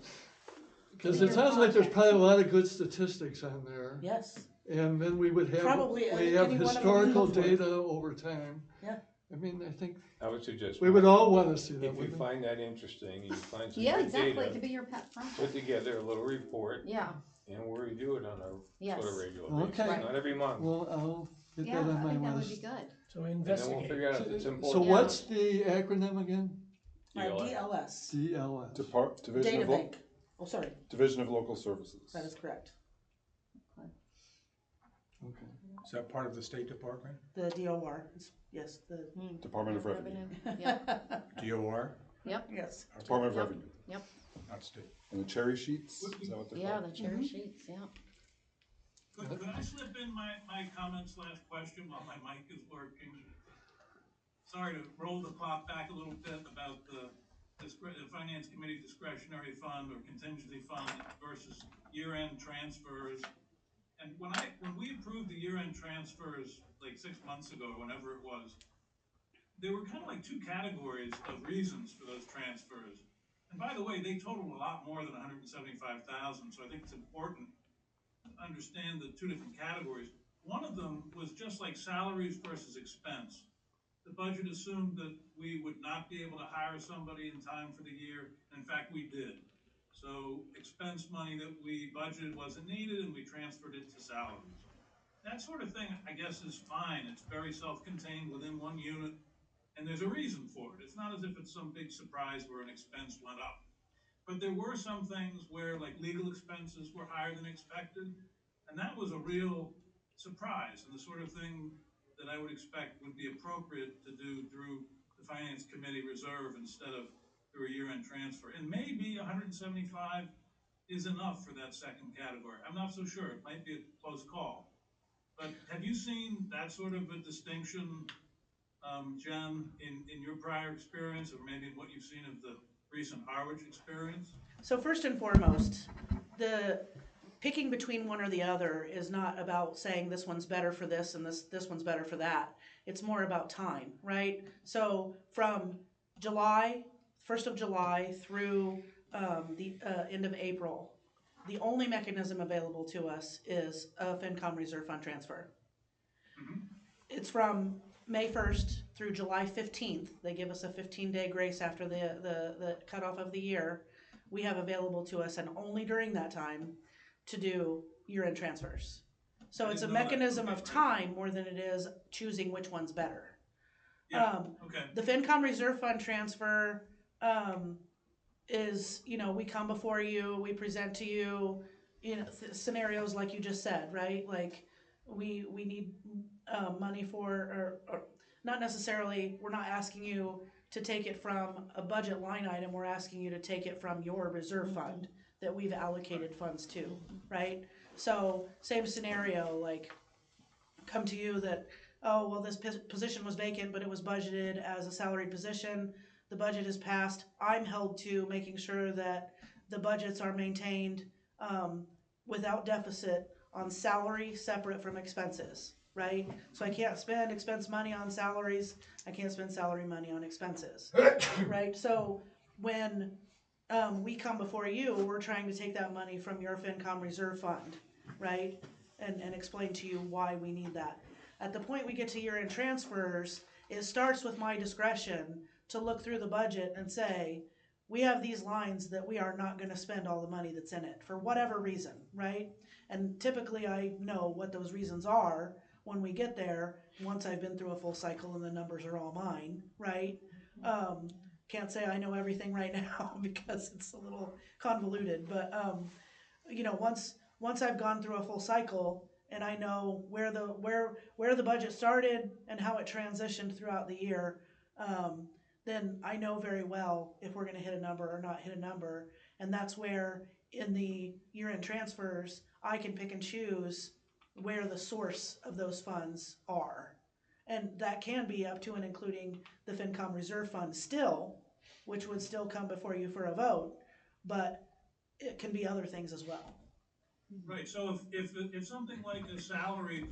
Cause it sounds like there's probably a lot of good statistics on there.
Yes.
And then we would have,
Probably, I
we
think
have
any one of them would
historical
look for it.
data over time.
Yeah.
I mean, I think
I would suggest.
we would all wanna see that.
If you
wouldn't we?
find that interesting, you find some
Yeah,
good
exactly. It
data,
could be your pet project.
put together a little report,
Yeah,
and we'll review it on a
Yes.
sort of regular
Okay.
basis,
Right.
not every month.
Well, I'll get
yeah,
that on
I
my
think that would be
list.
good.
So
And then we'll
investigate.
figure out if it's
So
important.
what's the acronym again?
DLS,
DLS.
Division
Data
of,
Bank. Oh, sorry,
Division of Local Services.
that is correct.
Okay.
Is that part of the State Department?
The DOR, yes, the,
Department of Revenue.
Yeah,
DOR,
yes.
Department of
Yep.
Revenue.
not state.
And the cherry sheets, is that what they're
yeah,
called?
the cherry sheets, yeah.
Could I slip in my question while my mic is working? Sorry to roll the clock back a little bit about the Finance Committee discretionary fund or contingency fund versus year-end transfers. And when we approved the year-end transfers like 6 months ago, or whenever it was, there were kind of like two categories of reasons for those transfers. And by the way, they totaled a lot more than 175,000, so I think it's important to understand the two different categories. One of them was just like salaries versus expense. The budget assumed that we would not be able to hire somebody in time for the year. In fact, we did. So expense money that we budgeted wasn't needed and we transferred it to salaries. That sort of thing, I guess, is fine. It's very self-contained within one unit, and there's a reason for it. It's not as if it's some big surprise where an expense went up. But there were some things where, like, legal expenses were higher than expected, and that was a real surprise, and the sort of thing that I would expect would be appropriate to do through the Finance Committee reserve instead of through a year-end transfer. And maybe 175 is enough for that second category. I'm not so sure. It might be a close call. But have you seen that sort of a distinction, Jen, in your prior experience, or maybe in what you've seen of the recent Harwich experience?
So first and foremost, the picking between one or the other is not about saying this one's better for this and this one's better for that. It's more about time, right? So from July, 1st of July through the end of April, the only mechanism available to us is a FinCom reserve fund transfer. It's from May 1st through July 15th. They give us a 15-day grace after the cutoff of the year. We have available to us, and only during that time, to do year-end transfers. So it's a mechanism of time more than it is choosing which one's better.
Yeah, okay.
The FinCom reserve fund transfer is, we come before you, we present to you, scenarios like you just said, right? Like we need money for, or not necessarily, we're not asking you to take it from a budget line item, we're asking you to take it from your reserve fund that we've allocated funds to, right? So same scenario, like come to you that, oh, well, this position was vacant, but it was budgeted as a salaried position. The budget is passed. I'm held to making sure that the budgets are maintained without deficit on salary separate from expenses, right? So I can't spend expense money on salaries. I can't spend salary money on expenses, right? So when we come before you, we're trying to take that money from your FinCom reserve fund, right? And explain to you why we need that. At the point we get to year-end transfers, it starts with my discretion to look through the budget and say, we have these lines that we are not gonna spend all the money that's in it for whatever reason, right? And typically I know what those reasons are when we get there, once I've been through a full cycle and the numbers are all mine, right? Can't say I know everything right now because it's a little convoluted, but once I've gone through a full cycle and I know where the budget started and how it transitioned throughout the year, then I know very well if we're going to hit a number or not hit a number. And that's where in the year-end transfers, I can pick and choose where the source of those funds are. And that can be up to and including the FinCom reserve fund still, which would still come before you for a vote, but it can be other things as well.
Right, so if something like a salary,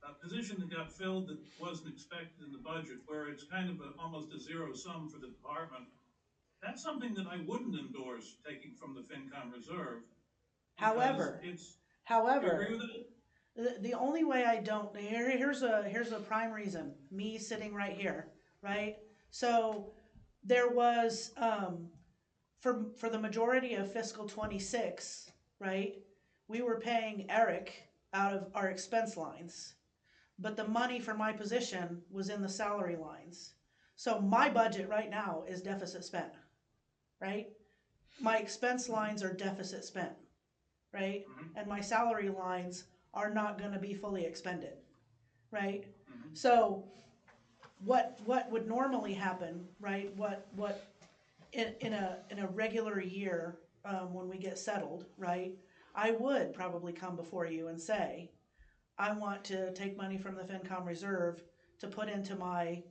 a position that got filled that wasn't expected in the budget, where it's kind of almost a zero sum for the department, that's something that I wouldn't endorse taking from the FinCom reserve.
However,
You agree with it?
the only way I don't, here's a prime reason, me sitting right here, right? So there was, for the majority of fiscal 26, right, we were paying Eric out of our expense lines. but the money for my position was in the salary lines. So my budget right now is deficit spent, right? My expense lines are deficit spent, right? And my salary lines are not gonna be fully expended, right? So what would normally happen, right? What in a regular year, when we get settled, right? I would probably come before you and say, I want to take money from the FinCom reserve to put into my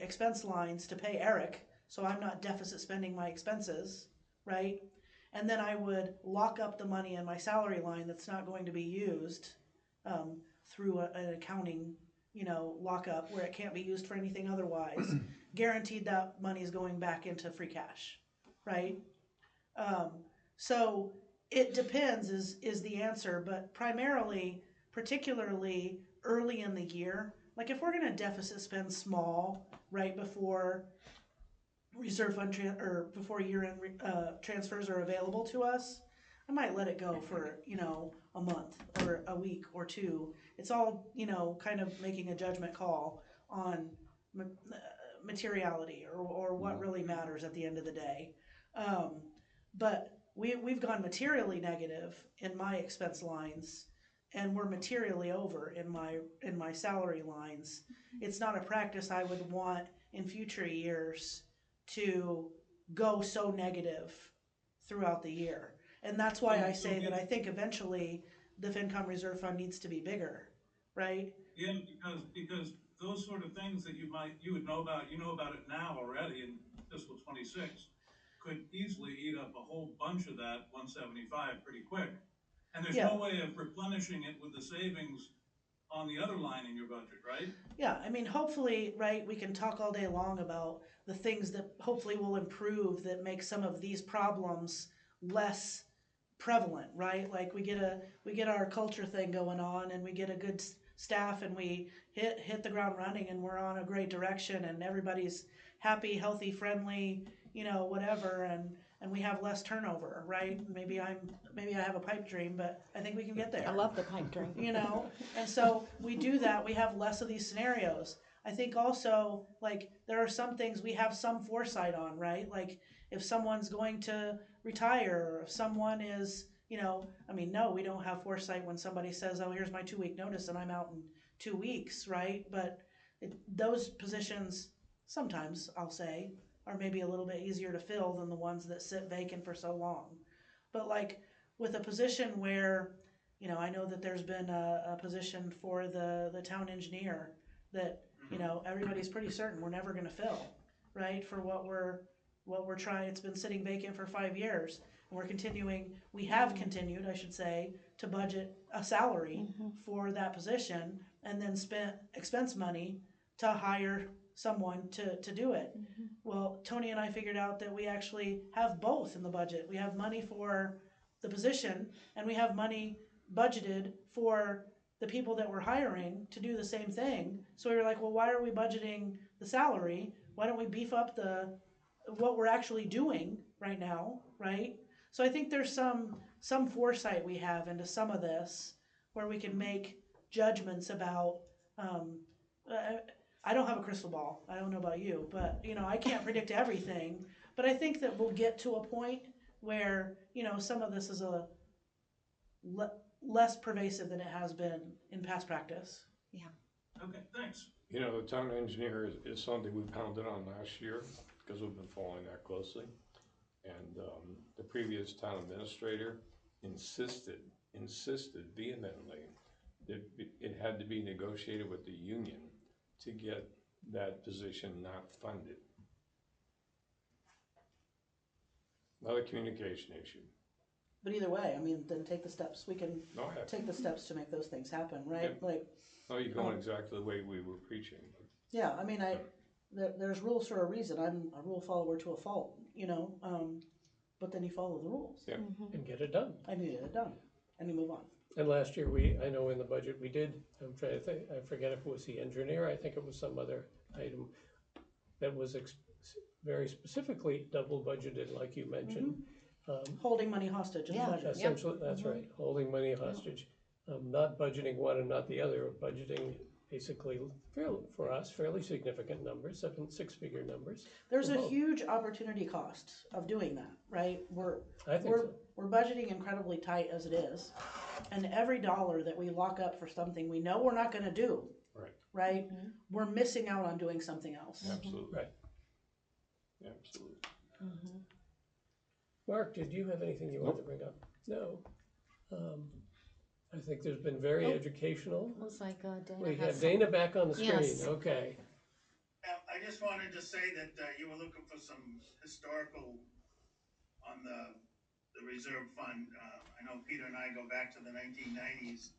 expense lines to pay Eric, so I'm not deficit spending my expenses, right? And then I would lock up the money in my salary line that's not going to be used through an accounting, lockup where it can't be used for anything otherwise. Guaranteed that money is going back into free cash, right? So it depends is the answer, but primarily, particularly early in the year, like if we're gonna deficit spend small right before reserve fund or before year-end transfers are available to us, I might let it go for, a month or a week or two. It's all, kind of making a judgment call on materiality or what really matters at the end of the day. But we've gone materially negative in my expense lines, and we're materially over in my salary lines. It's not a practice I would want in future years to go so negative throughout the year. And that's why I say that I think eventually the FinCom reserve fund needs to be bigger, right?
Yeah, because those sort of things that you would know about, you know about it now already in fiscal 26, could easily eat up a whole bunch of that 175 pretty quick. And there's no way of replenishing it with the savings on the other line in your budget, right?
Yeah, I mean, hopefully, right, we can talk all day long about the things that hopefully will improve that make some of these problems less prevalent, right? Like we get our culture thing going on, and we get a good staff, and we hit the ground running, and we're on a great direction, and everybody's happy, healthy, friendly, whatever, and we have less turnover, right? Maybe I have a pipe dream, but I think we can get there.
I love the pipe dream.
And so we do that, we have less of these scenarios. I think also, like, there are some things we have some foresight on, right? Like, if someone's going to retire, or if someone is, no, we don't have foresight when somebody says, oh, here's my 2-week notice and I'm out in 2 weeks, right? But those positions, sometimes, I'll say, are maybe a little bit easier to fill than the ones that sit vacant for so long. But like, with a position where, I know that there's been a position for the town engineer that, everybody's pretty certain we're never gonna fill, right? For what we're trying, it's been sitting vacant for 5 years. And we have continued, I should say, to budget a salary for that position, and then spent expense money to hire someone to do it. Well, Tony and I figured out that we actually have both in the budget. We have money for the position, and we have money budgeted for the people that we're hiring to do the same thing. So we were like, well, why are we budgeting the salary? Why don't we beef up what we're actually doing right now, right? So I think there's some foresight we have into some of this, where we can make judgments about, I don't have a crystal ball. I don't know about you, but I can't predict everything. But I think that we'll get to a point where some of this is a less pervasive than it has been in past practice.
Yeah.
Okay, thanks.
The town engineer is something we pounded on last year because we've been following that closely. And the previous town administrator insisted vehemently that it had to be negotiated with the union to get that position not funded. Another communication issue.
But either way, then take the steps. We can take the steps to make those things happen, right?
Yeah. You're going exactly the way we were preaching.
Yeah, there's rules for a reason. I'm a rule follower to a fault, but then you follow the rules.
Yeah.
And get it done.
And you get it done, and you move on.
And last year, I know in the budget we did, I'm trying to think, I forget if it was the engineer, I think it was some other item that was very specifically double budgeted, like you mentioned.
Holding money hostage in the budget.
Essentially, that's right, holding money hostage. not budgeting one and not the other, budgeting basically for us, fairly significant numbers, 6-figure numbers.
There's
for
a
both.
huge opportunity cost of doing that, right?
I think so.
We're budgeting incredibly tight as it is, and every dollar that we lock up for something we know we're not gonna do,
Right.
right? We're missing out on doing something else.
Absolutely.
Right.
Absolutely.
Mark, did you have anything you wanted to bring up? No. I think there's been very educational.
Looks like Dana
We
has
have Dana back on the screen,
Yes.
okay.
I just wanted to say that you were looking for some historical on the reserve fund. I know Peter and I go back to the 1990s,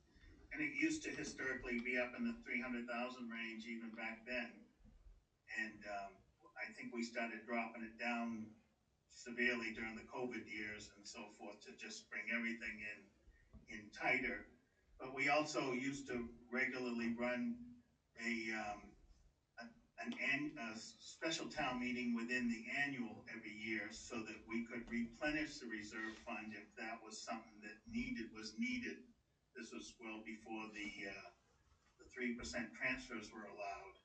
and it used to historically be up in the 300,000 range even back then. And I think we started dropping it down severely during the COVID years and so forth to just bring everything in tighter. But we also used to regularly run a special town meeting within the annual every year so that we could replenish the reserve fund if that was something that was needed. This was well before the 3% transfers were allowed.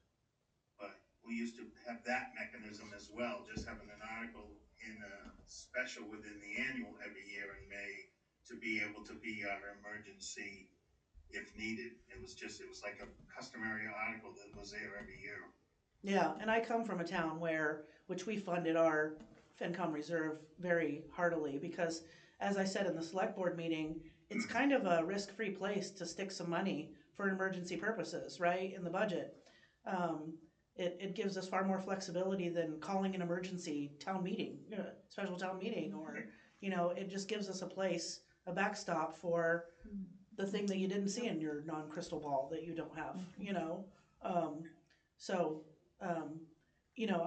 But we used to have that mechanism as well, just having an article in a special within the annual every year in May to be able to be our emergency if needed. It was like a customary article that was there every year.
Yeah, and I come from a town which we funded our FinCom reserve very heartily because, as I said in the select board meeting, it's kind of a risk-free place to stick some money for emergency purposes, right, in the budget. It gives us far more flexibility than calling an emergency town meeting, special town meeting, or, it just gives us a place, a backstop for the thing that you didn't see in your non-crystal ball that you don't have,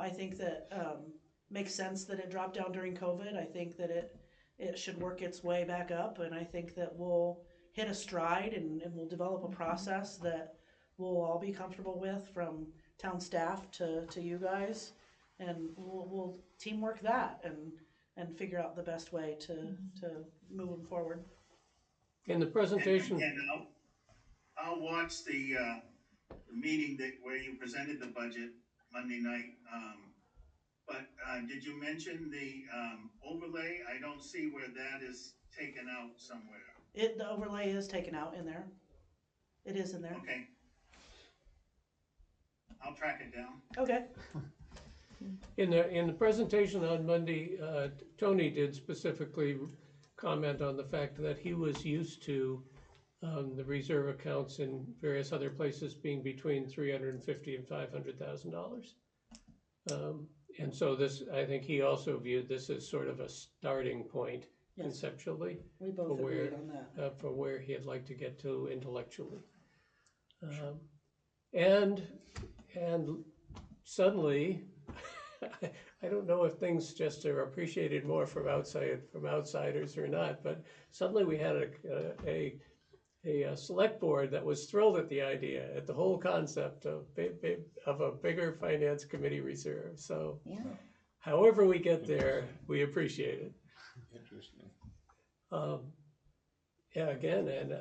I think that makes sense that it dropped down during COVID. I think that it should work its way back up, and I think that we'll hit a stride and we'll develop a process that we'll all be comfortable with, from town staff to you guys, and we'll teamwork that and figure out the best way to move them forward.
In the presentation.
And I'll watch the meeting where you presented the budget Monday night. But did you mention the overlay? I don't see where that is taken out somewhere.
The overlay is taken out in there. It is in there.
Okay. I'll track it down.
Okay.
In the presentation on Monday, Tony did specifically comment on the fact that he was used to the reserve accounts in various other places being between $350,000 and $500,000. And so this, I think he also viewed this as sort of a starting point, yes, conceptually.
We both agreed on that.
For where he'd like to get to intellectually. And suddenly, I don't know if things just are appreciated more from outsiders or not, but suddenly we had a select board that was thrilled at the idea, at the whole concept of a bigger finance committee reserve. So, yeah, however we get there, we appreciate it.
Interesting.
Yeah, again, and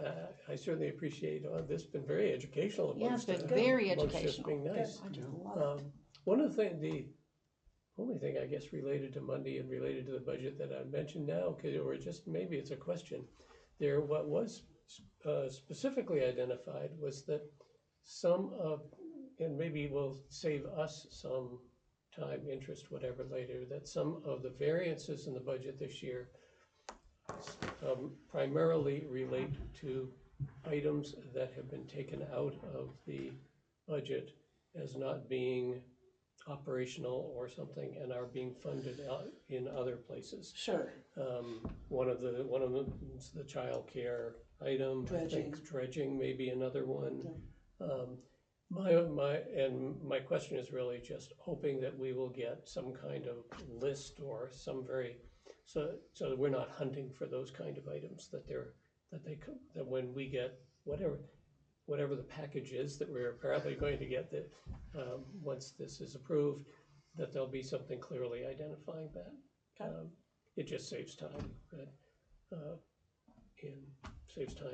I certainly appreciate this. Been very educational.
Yeah, it's been very educational.
Just being nice.
I just love it.
One of the only thing I guess related to Monday and related to the budget that I mentioned now, or just maybe it's a question, what was specifically identified was that some of, and maybe will save us some time, interest, whatever later, that some of the variances in the budget this year primarily relate to items that have been taken out of the budget as not being operational or something and are being funded out in other places.
Sure.
One of them is the child care item.
Dredging.
I think dredging may be another one.
Yeah.
My question is really just hoping that we will get some kind of list or some so that we're not hunting for those kind of items, that when we get whatever the package is that we're apparently going to get, that once this is approved, that there'll be something clearly identifying that.
Okay.
It just saves time. saves time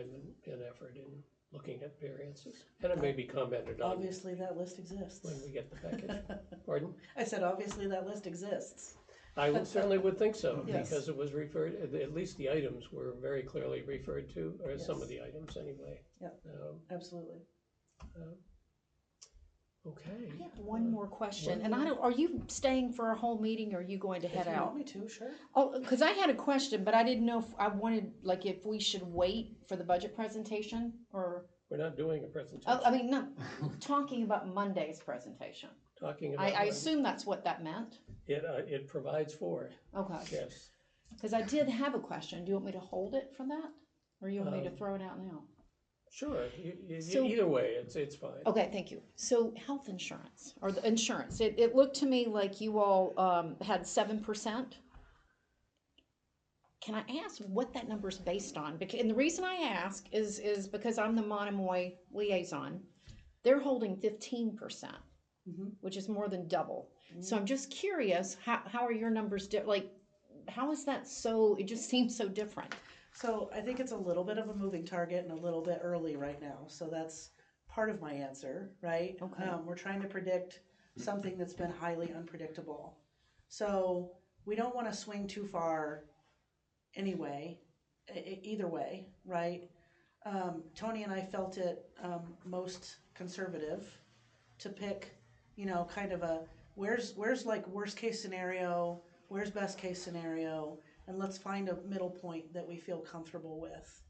and effort in looking at variances. And it may be commented on
Obviously, that list exists.
when we get the package. Pardon?
I said, obviously, that list exists.
Certainly would think so,
Yes.
because it was referred, at least the items were very clearly referred to, or some of the items anyway.
Yep. Absolutely.
Okay.
I have one more question, and are you staying for a whole meeting, or are you going to head
If you
out?
want me to, sure.
Oh, because I had a question, but I didn't know if I wanted, like, if we should wait for the budget presentation, or,
We're not doing a presentation.
oh, I mean, no, talking about Monday's presentation.
Talking about.
I assume that's what that meant.
It provides for it,
Okay.
yes.
Because I did have a question. Do you want me to hold it for that? Or you want me to throw it out now?
Sure,
So-
either way, it's fine.
Okay, thank you. So health insurance, or the insurance, it looked to me like you all had 7%. Can I ask what that number's based on? And the reason I ask is because I'm the Monomoy liaison. They're holding 15%, which is more than double. So I'm just curious, how are your numbers like, how is that so, it just seems so different?
So I think it's a little bit of a moving target and a little bit early right now. So that's part of my answer, right?
Okay.
We're trying to predict something that's been highly unpredictable. So we don't want to swing too far anyway, either way, right? Tony and I felt it most conservative to pick, kind of a, where's like worst case scenario, where's best case scenario, and let's find a middle point that we feel comfortable with.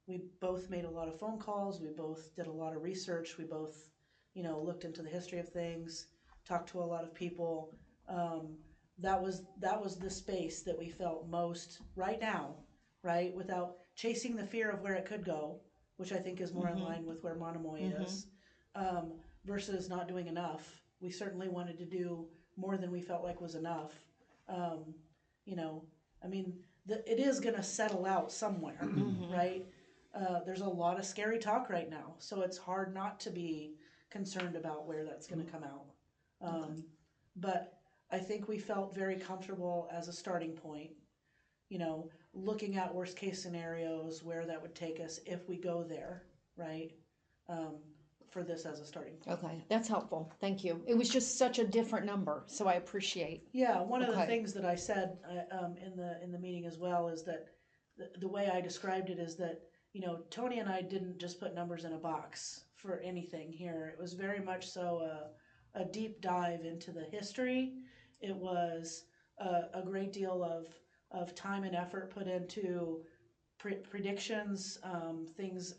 We both made a lot of phone calls, we both did a lot of research, we both, looked into the history of things, talked to a lot of people. That was the space that we felt most right now, right? Without chasing the fear of where it could go, which I think is more in line with where Monomoy is, versus not doing enough. We certainly wanted to do more than we felt like was enough. It is going to settle out somewhere, right? There's a lot of scary talk right now, so it's hard not to be concerned about where that's going to come out. But I think we felt very comfortable as a starting point, looking at worst case scenarios, where that would take us if we go there, right? For this as a starting point.
Okay, that's helpful. Thank you. It was just such a different number, so I appreciate.
Yeah, one of the
Okay.
things that I said in the meeting as well is that the way I described it is that Tony and I didn't just put numbers in a box for anything here. It was very much so a deep dive into the history. It was a great deal of time and effort put into predictions, things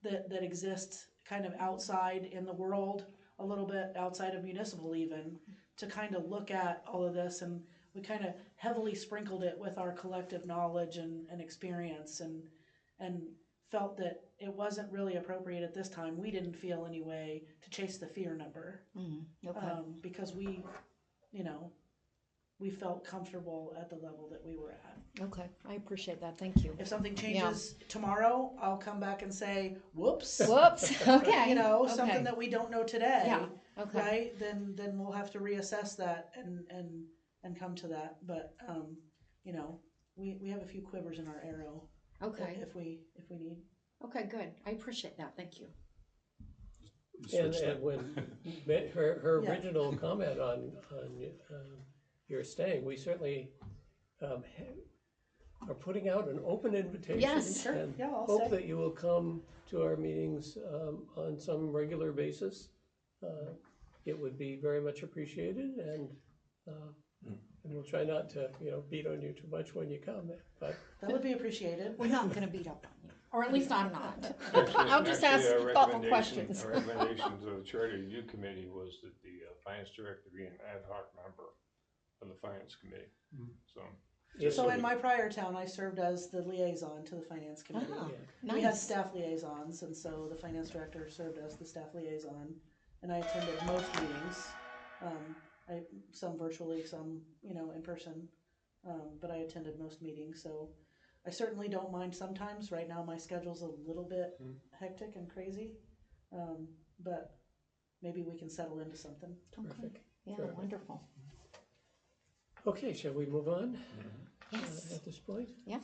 that exist kind of outside in the world, a little bit outside of municipal even, to kind of look at all of this, and we kind of heavily sprinkled it with our collective knowledge and experience, and felt that it wasn't really appropriate at this time. We didn't feel anyway to chase the fear number,
Okay.
because we felt comfortable at the level that we were at.
Okay, I appreciate that. Thank you.
If something changes tomorrow, I'll come back and say, whoops.
Whoops. Okay.
Something
Okay.
that we don't know today,
Yeah. Okay.
right? Then we'll have to reassess that and come to that. But we have a few quivers in our arrow.
Okay.
If we need.
Okay. Good. I appreciate that. Thank you.
And when her
Yeah.
original comment on your staying, we certainly are putting out an open invitation.
Yes.
Sure.
And
Yeah, I'll
hope
stay.
that you will come to our meetings on some regular basis. It would be very much appreciated, and we'll try not to, beat on you too much when you come, but
That would be appreciated.
We're not going to beat up on you, or at least I'm not.
Actually-
I'll just
actually,
ask
our
thoughtful
recommendation-
questions.
Our recommendation to the Charter Review Committee was that the finance director be an ad hoc member of the finance committee, so.
Yes,
So
sir.
in my prior town, I served as the liaison to the finance committee.
Ah,
Yeah.
We had
nice.
staff liaisons, and so the finance director served as the staff liaison, and I attended most meetings. Some virtually, some, in person, but I attended most meetings, so I certainly don't mind sometimes. Right now, my schedule's a little bit hectic and crazy, but maybe we can settle into something.
terrific.
Yeah,
Terrific.
wonderful.
Okay, shall we move on
Yes.
at this point?
Yeah.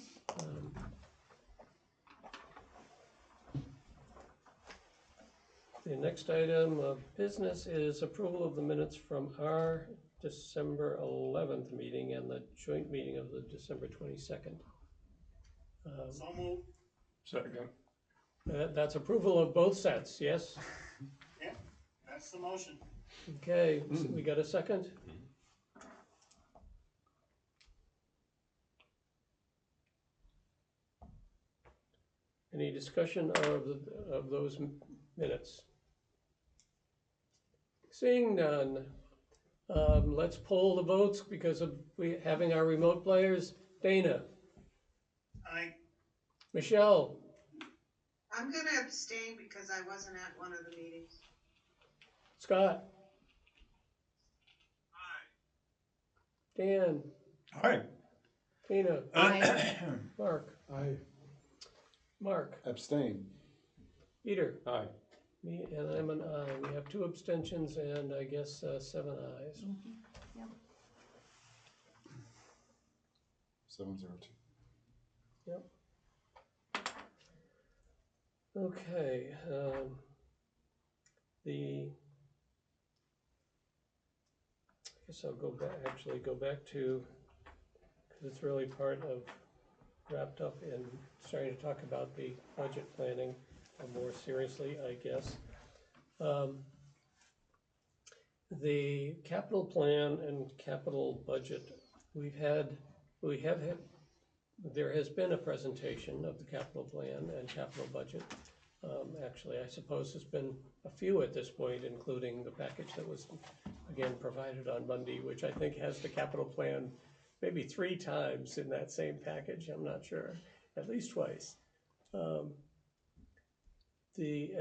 The next item of business is approval of the minutes from our December 11th meeting and the joint meeting of the December 22nd.
So moved.
Second.
That's approval of both sets, yes?
Yeah, that's the motion.
Okay, so we got a second? Any discussion of those minutes? Seeing none, let's poll the votes because of having our remote players. Dana,
Aye.
Michelle,
I'm gonna abstain because I wasn't at one of the meetings.
Scott, Dan,
Aye.
Tina,
Aye.
Mark,
Aye.
Mark,
Abstain.
Peter,
Aye.
me, and I'm an aye. We have 2 abstentions and I guess 7 ayes.
702.
Okay, I guess I'll go back to, because it's really part of, wrapped up in starting to talk about the budget planning more seriously, I guess. The capital plan and capital budget, there has been a presentation of the capital plan and capital budget. Actually, I suppose there's been a few at this point, including the package that was again provided on Monday, which I think has the capital plan maybe 3 times in that same package. I'm not sure, at least twice. We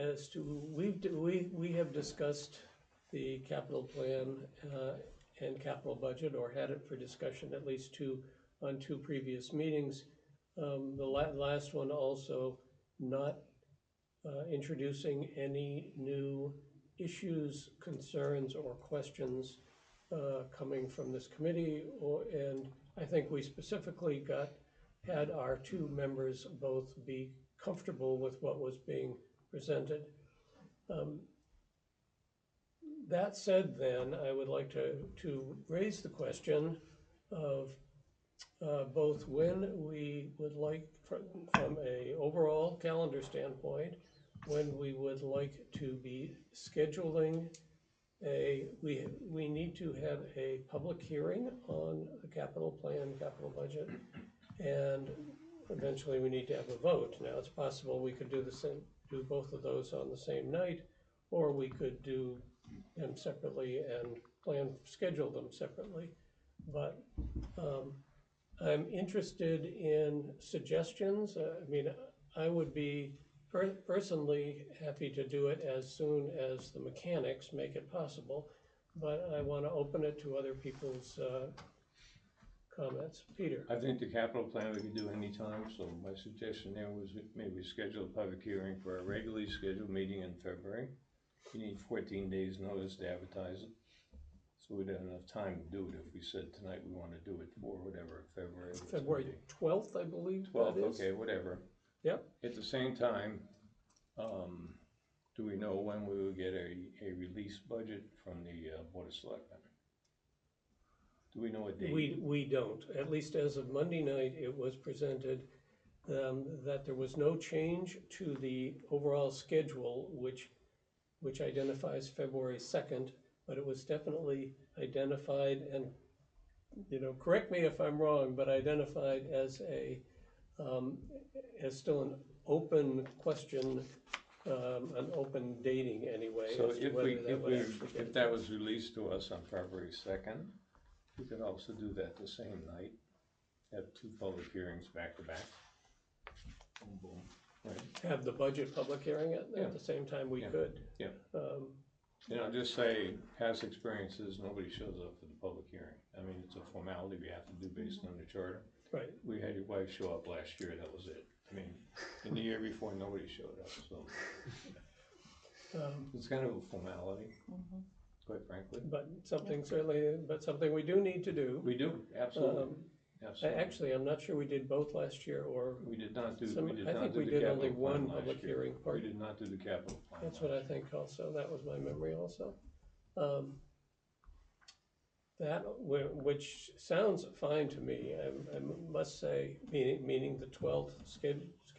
have discussed the capital plan and capital budget, or had it for discussion at least on 2 previous meetings. The last one also not introducing any new issues, concerns, or questions coming from this committee, and I think we specifically had our 2 members both be comfortable with what was being presented. That said, then, I would like to raise the question of both when we would like, from a overall calendar standpoint, when we would like to be scheduling we need to have a public hearing on the capital plan, capital budget, and eventually we need to have a vote. Now, it's possible we could do both of those on the same night, or we could do them separately and schedule them separately. But I'm interested in suggestions. I would be personally happy to do it as soon as the mechanics make it possible, but I want to open it to other people's comments. Peter?
I think the capital plan we could do anytime, so my suggestion there was maybe schedule a public hearing for a regularly scheduled meeting in February. You need 14 days notice to advertise it, so we'd have enough time to do it if we said tonight we want to do it for whatever,
February 12th, I believe.
12th,
that is.
okay, whatever.
Yep.
At the same time, do we know when we will get a release budget from the Board of Selectmen? Do we know a date?
We don't. At least as of Monday night, it was presented that there was no change to the overall schedule, which identifies February 2nd, but it was definitely identified, and correct me if I'm wrong, but identified as as still an open question, an open dating anyway.
So
as to whether that would actually get
if that was released to us on February 2nd, we could also do that the same night, have 2 public hearings back to back. Boom, boom, right?
have the budget public hearing at the same time, we could.
Yeah. Just say past experiences, nobody shows up for the public hearing. I mean, it's a formality we have to do based on the charter.
Right.
We had your wife show up last year, that was it. I mean, in the year before, nobody showed up, so. It's kind of a formality, quite frankly.
But something we do need to do.
We do, absolutely. Absolutely.
Actually, I'm not sure we did both last year, or
We did not do,
some,
we did
I
not
think
do
we
the
did
capital
only
plan
one
last
public
year.
hearing part.
We did not do the capital plan.
That's what I
last year.
think also, that was my memory also. That, which sounds fine to me, I must say, meaning the 12th,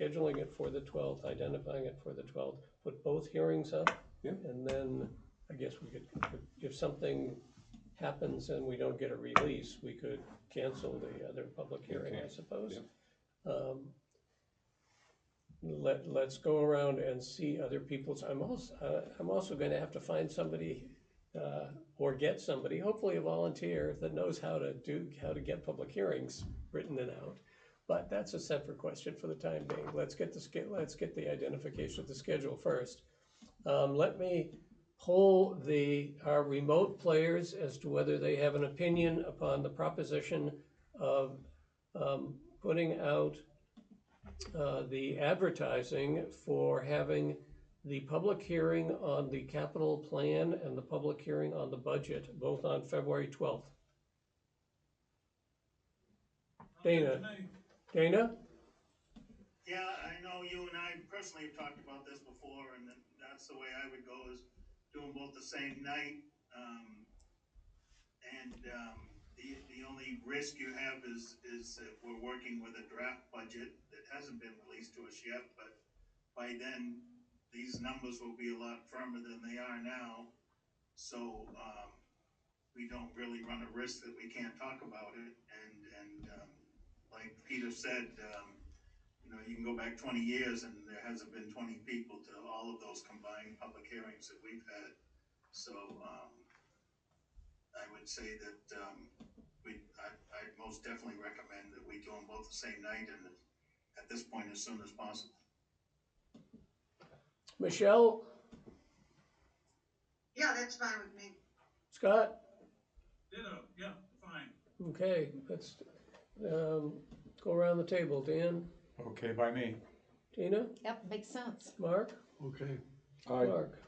scheduling it for the 12th, identifying it for the 12th, put both hearings up.
Yeah.
And then, I guess we could, if something happens and we don't get a release, we could cancel the other public hearing, I suppose.
Yeah.
Let's go around and see other people's, I'm also gonna have to find somebody, or get somebody, hopefully a volunteer that knows how to get public hearings written and out. But that's a separate question for the time being. Let's get the identification of the schedule first. Let me poll our remote players as to whether they have an opinion upon the proposition of putting out the advertising for having the public hearing on the capital plan and the public hearing on the budget, both on February 12th. Dana?
Yeah, I know you and I personally have talked about this before, and that's the way I would go, is do them both the same night. The only risk you have is if we're working with a draft budget that hasn't been released to us yet, but by then, these numbers will be a lot firmer than they are now. So, we don't really run a risk that we can't talk about it. And like Peter said, you can go back 20 years and there hasn't been 20 people to all of those combined public hearings that we've had. So, I would say that, I'd most definitely recommend that we do them both the same night and at this point as soon as possible.
Michelle?
Yeah, that's fine with me.
Scott?
Ditto, yeah, fine.
Okay, let's go around the table. Dan?
Okay by me.
Tina?
Yep, makes sense.
Mark?
Okay,
Aye.
Mark?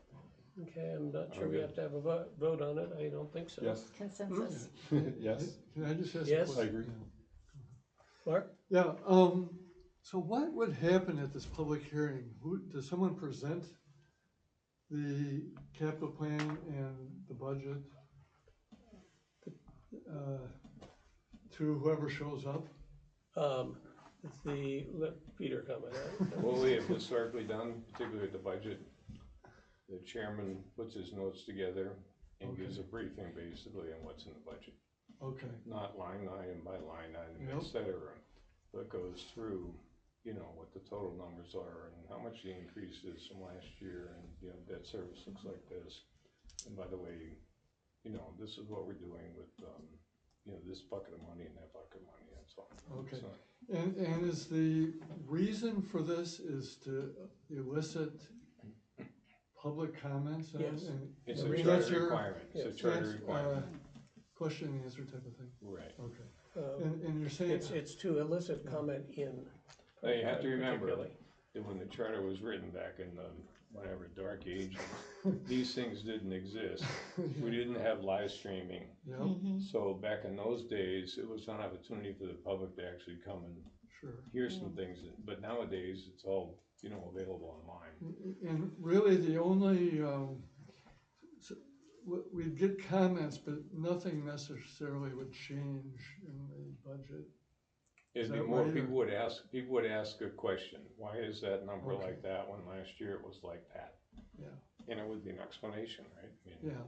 Okay, I'm not sure we have to have a vote on it. I don't think so.
Yes.
Consensus.
Yes.
can I just ask a
Yes.
question?
I agree.
Mark?
Yeah, so what would happen at this public hearing? Does someone present the capital plan and the budget to whoever shows up?
Let Peter comment on it.
What we have historically done, particularly with the budget, the chairman puts his notes together and gives a briefing basically on what's in the budget.
Okay,
Not line item by line item,
Yep.
et cetera, but goes through, what the total numbers are and how much the increase is from last year, and, debt service looks like this. And by the way, this is what we're doing with, this bucket of money and that bucket of money, that's all.
okay.
So,
And is the reason for this is to elicit public comments?
Yes.
It's
I
a
mean,
charter
that's your
requirement, it's a
yes.
charter requirement,
question and answer type of thing?
right.
Okay. And you're saying,
It's to elicit comment in.
Now, you have to remember
particularly.
that when the charter was written back in the, whatever, dark ages, these things didn't exist. We didn't have live streaming.
yeah,
So back in those days, it was an opportunity for the public to actually come and
sure.
hear some things, but nowadays, it's all, available online.
And really the only, we'd get comments, but nothing necessarily would change in the budget.
It'd be
that
more,
right, or-
people would ask a question, why is that number
Okay.
like that when last year it was like that?
Yeah,
And it would be an explanation, right?
yeah,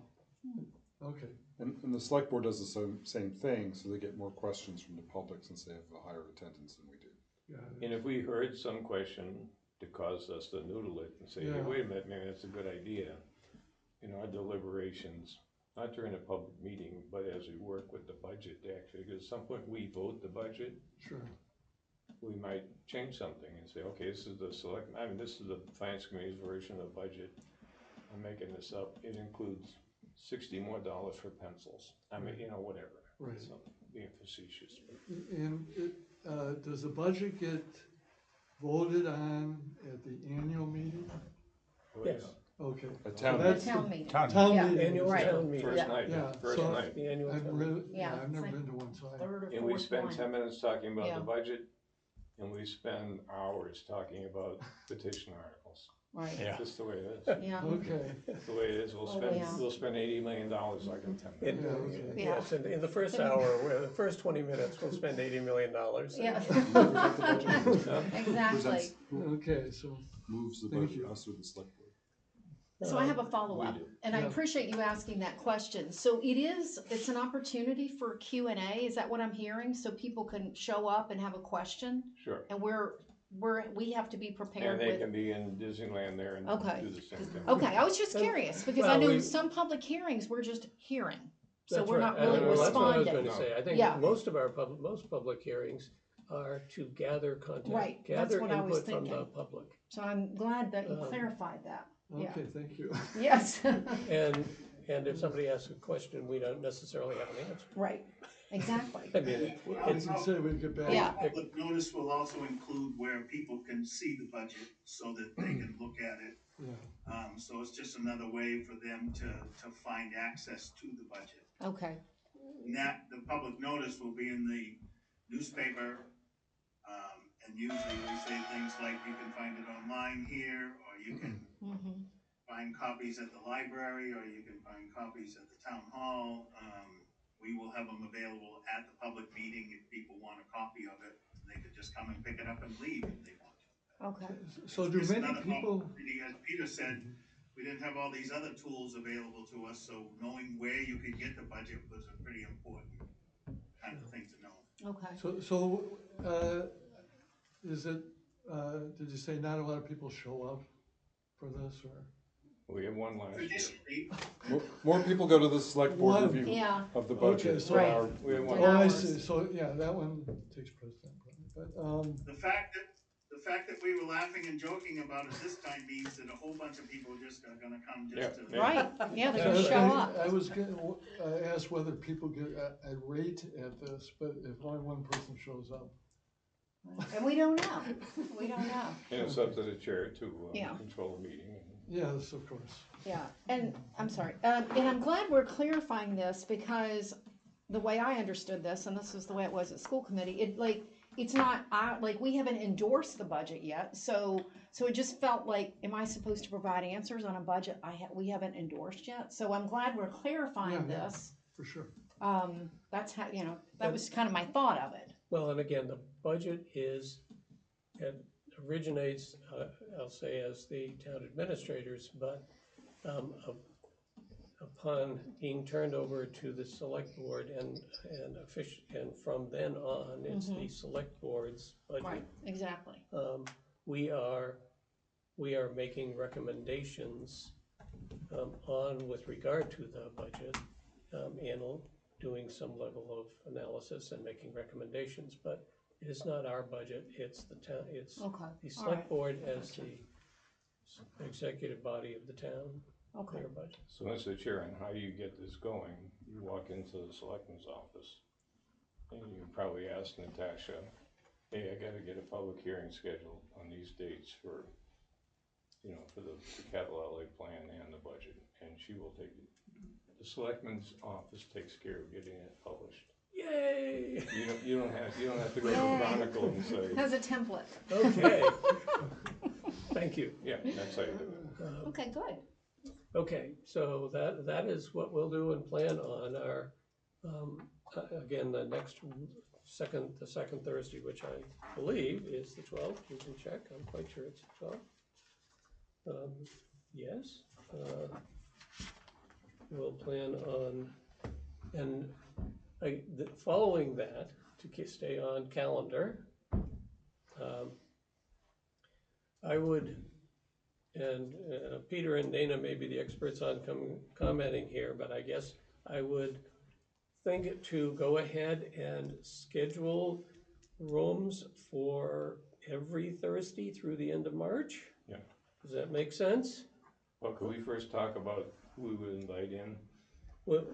okay,
And the select board does the same thing, so they get more questions from the public since they have a higher attendance than we do.
got it.
And if we heard some question to cause us to noodle it and say, hey,
Yeah.
wait a minute, maybe that's a good idea. Our deliberations, not during a public meeting, but as we work with the budget, actually, because at some point we vote the budget,
Sure,
we might change something and say, okay, this is this is the finance committee's version of budget. I'm making this up. It includes $60 more for pencils. Whatever.
Right.
So, being facetious.
and does the budget get voted on at the annual meeting?
Oh,
Yes.
Okay.
A
So
town
that's
The town
the
meeting.
Town
Town
Yeah.
meeting.
Annual
Right.
town meeting.
First
Yeah.
night,
Yeah,
first
so-
night.
The annual
I've
town
really,
meeting.
yeah,
Yeah,
I've
it's
never
like
been to one, so I,
Third or
And we
fourth
spend
one.
10 minutes talking about
Yeah.
the budget, and we spend hours talking about petition articles.
Right,
Yeah.
Just the way it is.
yeah,
okay.
It's the way it is.
Oh, yeah.
We'll spend $80 million like in 10
In,
minutes.
Yeah, okay.
yes, in the first hour, the first 20 minutes, we'll spend $80 million.
yeah.
Present the budget.
Exactly.
Presents- who
Okay, so,
moves the
Thank
budget,
you.
us or the select board?
So I have a follow-up,
we do.
and I
Yeah.
appreciate you asking that question. So it's an opportunity for Q&A, is that what I'm hearing? So people can show up and have a question,
Sure.
and we have to be prepared
And they
with.
can be in Disneyland there and
Okay.
do the same thing.
Okay, I was just curious, because I
Well,
know
we-
some public hearings, we're just hearing, so
That's
we're
right.
not really
Well, that's what I was
responding.
gonna say. I think
Yeah.
most of our most public hearings are to gather content,
Right, that's
gather
what I was
input from the
thinking.
public.
So I'm glad that you
Um,
clarified that. Yeah.
okay, thank you.
Yes,
And if somebody asks a question, we don't necessarily have an answer.
right, exactly.
I mean,
I
it's,
can say we get back.
Yeah.
Public notice will also include where people can see the budget so that they can look at it.
Yeah,
So it's just another way for them to find access to the budget.
Okay,
And that, the public notice will be in the newspaper. And usually we say things like you can find it online here, or you can
mhm,
find copies at the library, or you can find copies at the town hall. We will have them available at the public meeting if people want a copy of it. They could just come and pick it up and leave if they want to.
okay,
so do
It's
many
another
people,
opportunity. As Peter said, we didn't have all these other tools available to us, so knowing where you could get the budget was a pretty important kind of thing to know.
okay.
is it, did you say not a lot of people show up for this, or?
We have one last year.
Traditionally,
More people go to the select board
One.
review
Yeah,
of the
Okay,
budget.
so-
than
Right.
our-
We have one.
Oh, I
hours.
see, so, yeah, that one takes precedent, probably, but,
the fact that we were laughing and joking about it this time means that a whole bunch of people just are gonna come just to.
Yeah.
right, yeah, they're
So
gonna show up.
I was gonna ask whether people get a rate at this, but if only one person shows up.
And we don't know, we don't know.
And it's up to the chair to
Yeah.
control the meeting.
Yes, of course.
Yeah, and I'm sorry, and I'm glad we're clarifying this, because the way I understood this, and this is the way it was at school committee, it's not, we haven't endorsed the budget yet, so it just felt like, am I supposed to provide answers on a budget we haven't endorsed yet? So I'm glad we're clarifying
Yeah.
this.
For sure.
That's how, that was kind of my thought of it.
well, and again, the budget it originates, I'll say, as the town administrators, but upon being turned over to the select board and from then on, it's the select board's budget.
Right, exactly.
We are making recommendations with regard to the budget, and doing some level of analysis and making recommendations, but it is not our budget, it's the town, it's
Okay,
the
all
select
right,
board as the executive body of the town,
okay,
their budget.
So, Mr. Chair, and how you get this going, you walk into the selectman's office, and you probably ask Natasha, hey, I gotta get a public hearing scheduled on these dates for the capital outlay plan and the budget, and she will take it. The selectman's office takes care of getting it published.
Yay!
You don't have to go to
Yay.
the Chronicle and say,
has a template.
Okay. Thank you.
yeah, that's how you do it.
Okay, good.
Okay, so that is what we'll do and plan on our, again, the second Thursday, which I believe is the 12th. You can check, I'm quite sure it's the 12th. Yes, we'll plan on, and following that, to stay on calendar, I would, and Peter and Dana may be the experts on commenting here, but I guess I would think to go ahead and schedule rooms for every Thursday through the end of March.
Yeah.
Does that make sense?
Well, could we first talk about who we would invite in?
Well,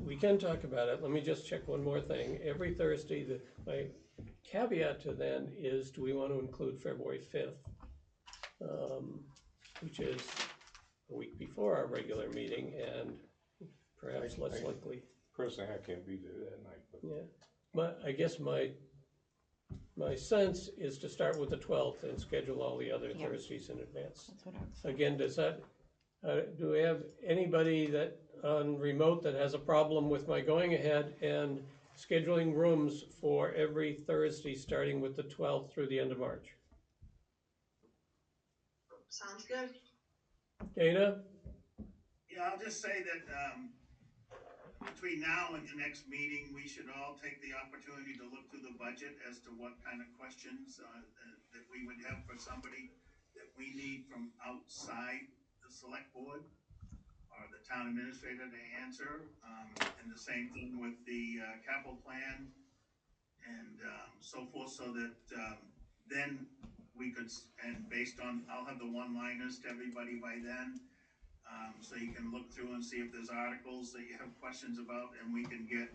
we can talk about it. Let me just check one more thing. Every Thursday, my caveat to then is, do we want to include February 5th? which is a week before our regular meeting and perhaps less likely.
Personally, I can't be there that night, but
Yeah, I guess my sense is to start with the 12th and schedule all the other
Yeah.
Thursdays in advance.
That's what I was saying.
Again, does that, do we have anybody that on remote that has a problem with my going ahead and scheduling rooms for every Thursday, starting with the 12th through the end of March?
Sounds good.
Dana?
Yeah, I'll just say that, between now and the next meeting, we should all take the opportunity to look through the budget as to what kind of questions, that we would have for somebody that we need from outside the select board or the town administrator to answer. And the same thing with the, capital plan and, so forth, so that, then we could, and based on, I'll have the one-liners to everybody by then. So you can look through and see if there's articles that you have questions about, and we can get,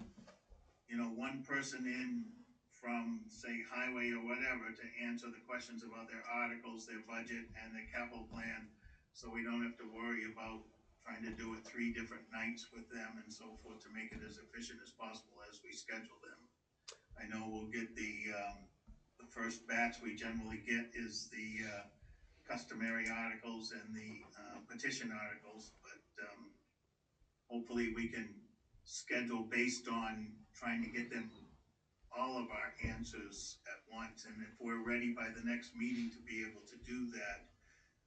one person in from, say, highway or whatever, to answer the questions about their articles, their budget, and their capital plan, so we don't have to worry about trying to do it 3 different nights with them and so forth, to make it as efficient as possible as we schedule them. I know we'll get the first batch we generally get is the, customary articles and the petition articles, but hopefully we can schedule based on trying to get them all of our answers at once. And if we're ready by the next meeting to be able to do that,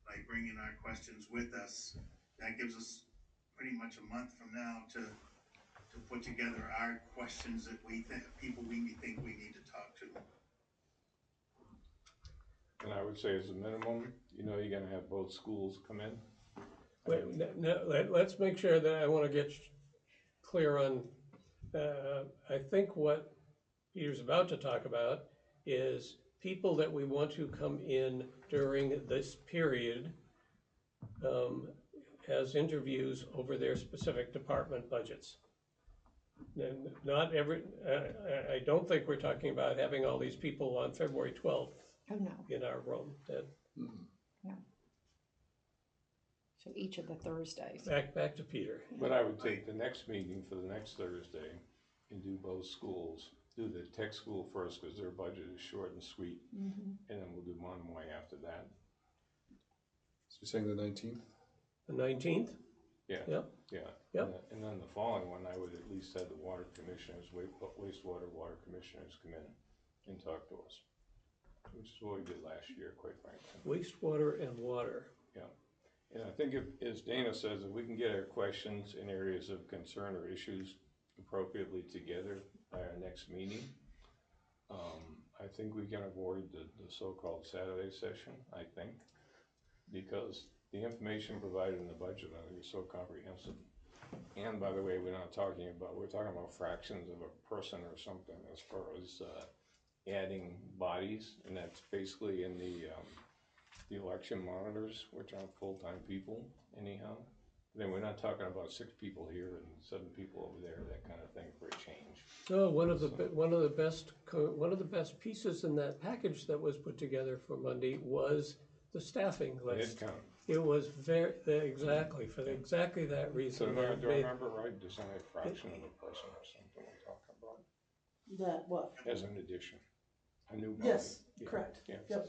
by bringing our questions with us, that gives us pretty much a month from now to put together our questions that we think, people we think we need to talk to.
and I would say as a minimum, you're gonna have both schools come in.
Wait, let's make sure that I wanna get clear on, I think what Peter's about to talk about is people that we want to come in during this period as interviews over their specific department budgets. And not every, I don't think we're talking about having all these people on February 12th
Oh, no,
in our room.
no. So each of the Thursdays.
Back to Peter.
But I would take the next meeting for the next Thursday and do both schools. Do the tech school first, because their budget is short and sweet, and then we'll do Monomoy after that.
So you're saying the 19th?
The 19th?
Yeah.
Yep.
Yeah.
Yep.
And then the following one, I would at least have the water commissioners, wastewater water commissioners come in and talk to us, which is what we did last year, quite frankly.
Wastewater and water.
Yeah. And I think if, as Dana says, if we can get our questions in areas of concern or issues appropriately together by our next meeting, I think we can avoid the so-called Saturday session, I think, because the information provided in the budget, I think, is so comprehensive. And by the way, we're talking about fractions of a person or something as far as adding bodies, and that's basically in the election monitors, which aren't full-time people anyhow. Then we're not talking about 6 people here and 7 people over there, that kind of thing for a change.
Oh, one of the best pieces in that package that was put together for Monday was the staffing list.
Head count.
It was exactly that reason.
So do I remember right, there's only a fraction of a person or something we're talking about,
That what?
as an addition, a new body.
Yes,
Yeah.
correct.
Yeah.
Yep.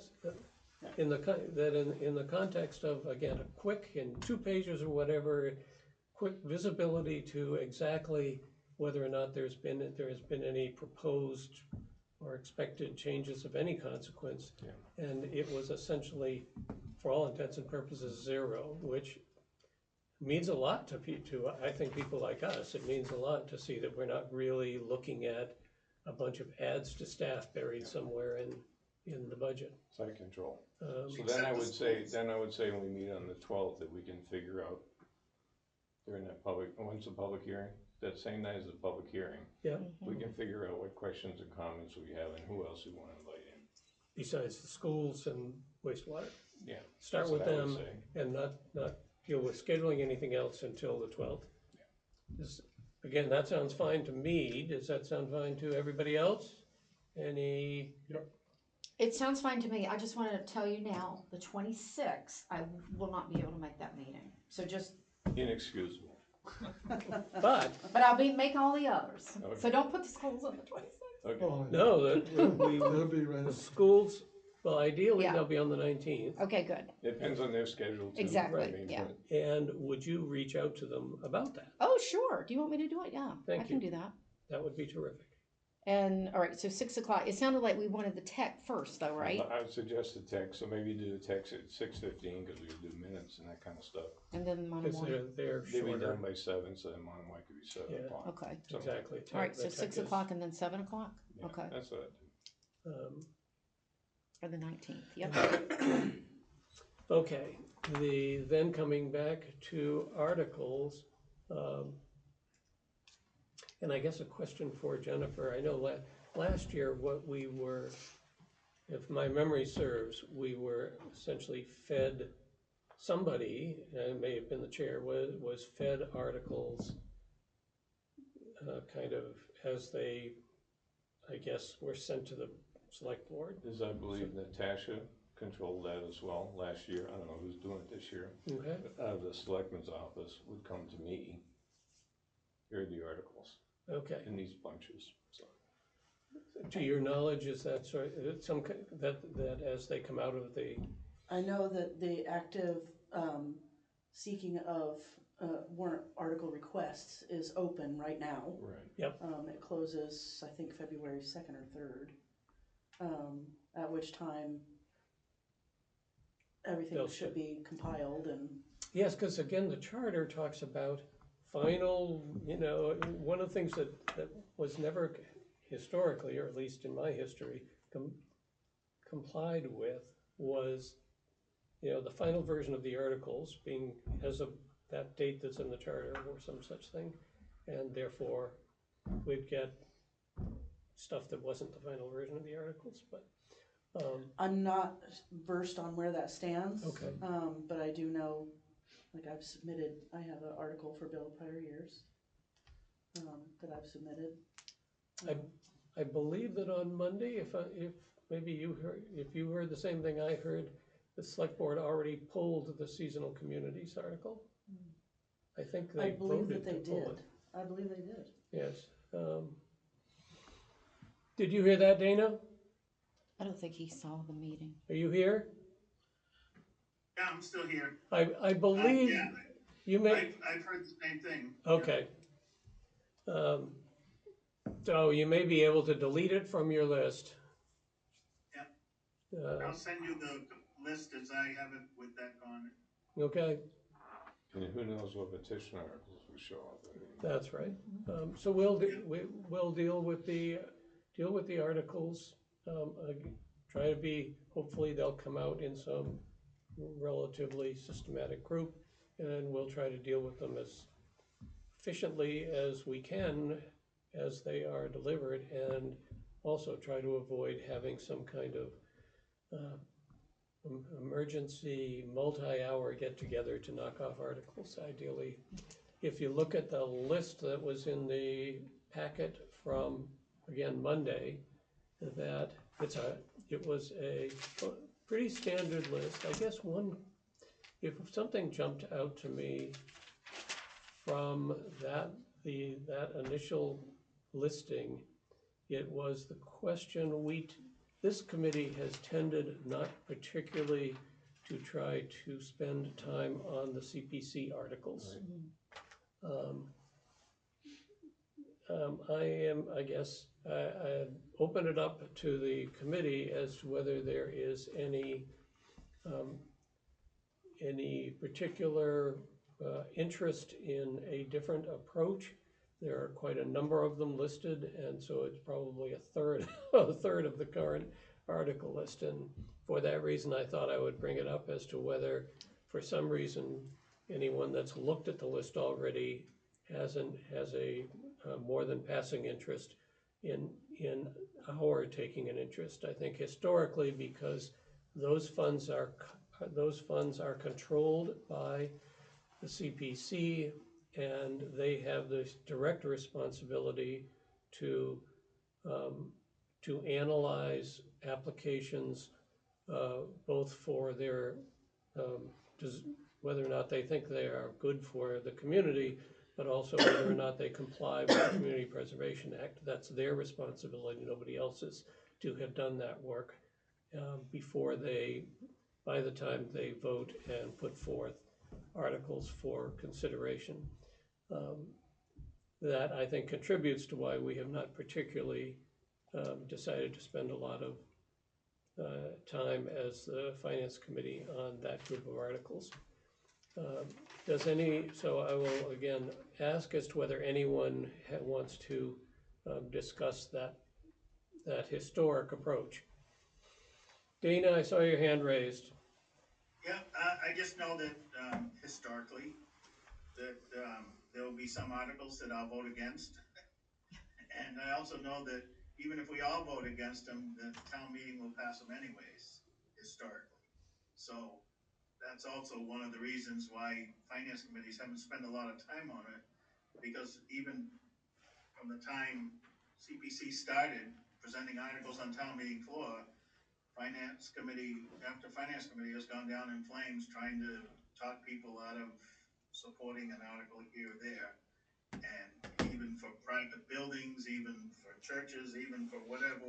In the context of, again, a quick, in 2 pages or whatever, quick visibility to exactly whether or not there has been any proposed or expected changes of any consequence.
Yeah.
And it was essentially, for all intents and purposes, 0, which means a lot to I think people like us. It means a lot to see that we're not really looking at a bunch of ads to staff buried somewhere in the budget.
Site control. So
Except
then I
the
would say,
schools.
when we meet on the 12th, that we can figure out during that when's the public hearing? That same night as the public hearing,
Yeah,
we can figure out what questions and comments we have and who else we want to invite in.
besides the schools and wastewater.
Yeah.
Start
that's
with
what I would
them
say.
and not deal with scheduling anything else until the 12th. Again, that sounds fine to me. Does that sound fine to everybody else? Any?
Yep.
It sounds fine to me. I just wanted to tell you now, the 26th, I will not be able to make that meeting. So just,
Inexcusable.
But,
but I'll be making all the others.
Okay.
So don't put the schools on the 26th.
Okay.
Oh,
no, we,
That'll be right.
the schools, well, ideally,
Yeah.
they'll be on the 19th.
Okay, good.
Depends on their schedule too.
Exactly,
I mean,
yeah.
but
And would you reach out to them about that?
Oh, sure. Do you want me to do it? Yeah,
Thank
I can do that.
That would be terrific.
And, all right, so 6 o'clock. It sounded like we wanted the tech first though, right?
I would suggest the text, so maybe do the text at 6:15, because we do minutes and that kind of stuff.
And then Mono
Because
One.
they're
They'd be
shorter.
done by 7, so then mine might be 7
Yeah.
o'clock.
Okay.
Something like
Exactly.
All right, so
The
6
tech is,
o'clock and then 7 o'clock?
Yeah,
Okay.
that's what I do.
Or the 19th, yep.
Okay, then coming back to articles, and I guess a question for Jennifer. I know last year what we were, if my memory serves, we were essentially fed, somebody, and it may have been the chair, was fed articles kind of as they, I guess, were sent to the select board.
As I believe Natasha controlled that as well last year. I don't know who's doing it this year.
Okay,
But out of the selectman's office would come to me. Here are the articles
okay.
in these bunches, so.
To your knowledge, is that sort, that as they come out of the,
I know that the active seeking of warrant article requests is open right now.
Right.
It closes, I think, February 2nd or 3rd, at which time everything
They'll
should be compiled and.
yes, because again, the charter talks about final, one of the things that was never historically, or at least in my history, complied with was, the final version of the articles being as of that date that's in the charter or some such thing. And therefore, we'd get stuff that wasn't the final version of the articles, but,
I'm not versed on where that stands.
okay.
But I do know, like I have an article for bill of prior years, that I've submitted.
I believe that on Monday, if maybe if you heard the same thing I heard, the select board already pulled the seasonal communities article. I think
I
they
believe that
voted to
they
pull
did.
it.
I believe they did.
Yes. Did you hear that, Dana?
I don't think he saw the meeting.
Are you here?
Yeah, I'm still here.
I believe
Yeah,
you may,
I've heard the same thing.
okay. So you may be able to delete it from your list.
I'll send you the list as I have it with that on it.
Okay,
And who knows what petition articles will show up.
that's right. So we'll deal with the articles. Try to be, hopefully they'll come out in some relatively systematic group, and we'll try to deal with them as efficiently as we can as they are delivered, and also try to avoid having some kind of emergency multi-hour get-together to knock off articles. Ideally, if you look at the list that was in the packet from, again, Monday, that it was a pretty standard list. I guess if something jumped out to me from that initial listing, it was the question this committee has tended not particularly to try to spend time on the CPC articles. I open it up to the committee as to whether there is any particular interest in a different approach. There are quite a number of them listed, and so it's probably a third of the current article list. And for that reason, I thought I would bring it up as to whether, for some reason, anyone that's looked at the list already has a more than passing interest in our taking an interest. I think historically, because those funds are controlled by the CPC, and they have this direct responsibility to to analyze applications, both for their, whether or not they think they are good for the community, but also whether or not they comply with the Community Preservation Act. That's their responsibility, nobody else's, to have done that work before they, by the time they vote and put forth articles for consideration. That, I think, contributes to why we have not particularly decided to spend a lot of time as the Finance Committee on that group of articles. So I will again ask as to whether anyone wants to discuss that historic approach. Dana, I saw your hand raised.
Yeah, I just know that, historically, that, there will be some articles that I'll vote against. And I also know that even if we all vote against them, the town meeting will pass them anyways, historically. So that's also one of the reasons why finance committees haven't spent a lot of time on it, because even from the time CPC started presenting articles on town meeting floor, finance committee after finance committee has gone down in flames trying to talk people out of supporting an article here or there. And even for private buildings, even for churches, even for whatever,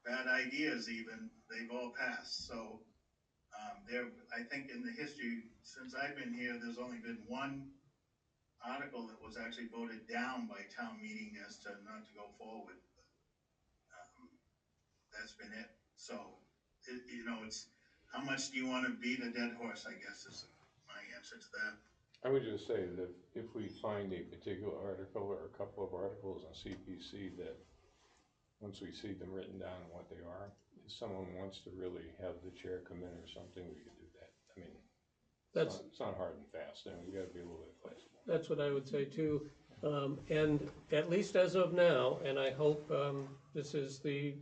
bad ideas even, they've all passed. So I think in the history, since I've been here, there's only been one article that was actually voted down by town meeting as to not to go forward. That's been it. So, it's how much do you want to beat a dead horse, I guess, is my answer to that.
I would just say that if we find a particular article or a couple of articles on CPC that, once we see them written down and what they are, if someone wants to really have the chair come in or something, we could do that. I mean, it's not hard and fast, and we gotta be a little bit flexible.
That's what I would say too. And at least as of now, and I hope this is the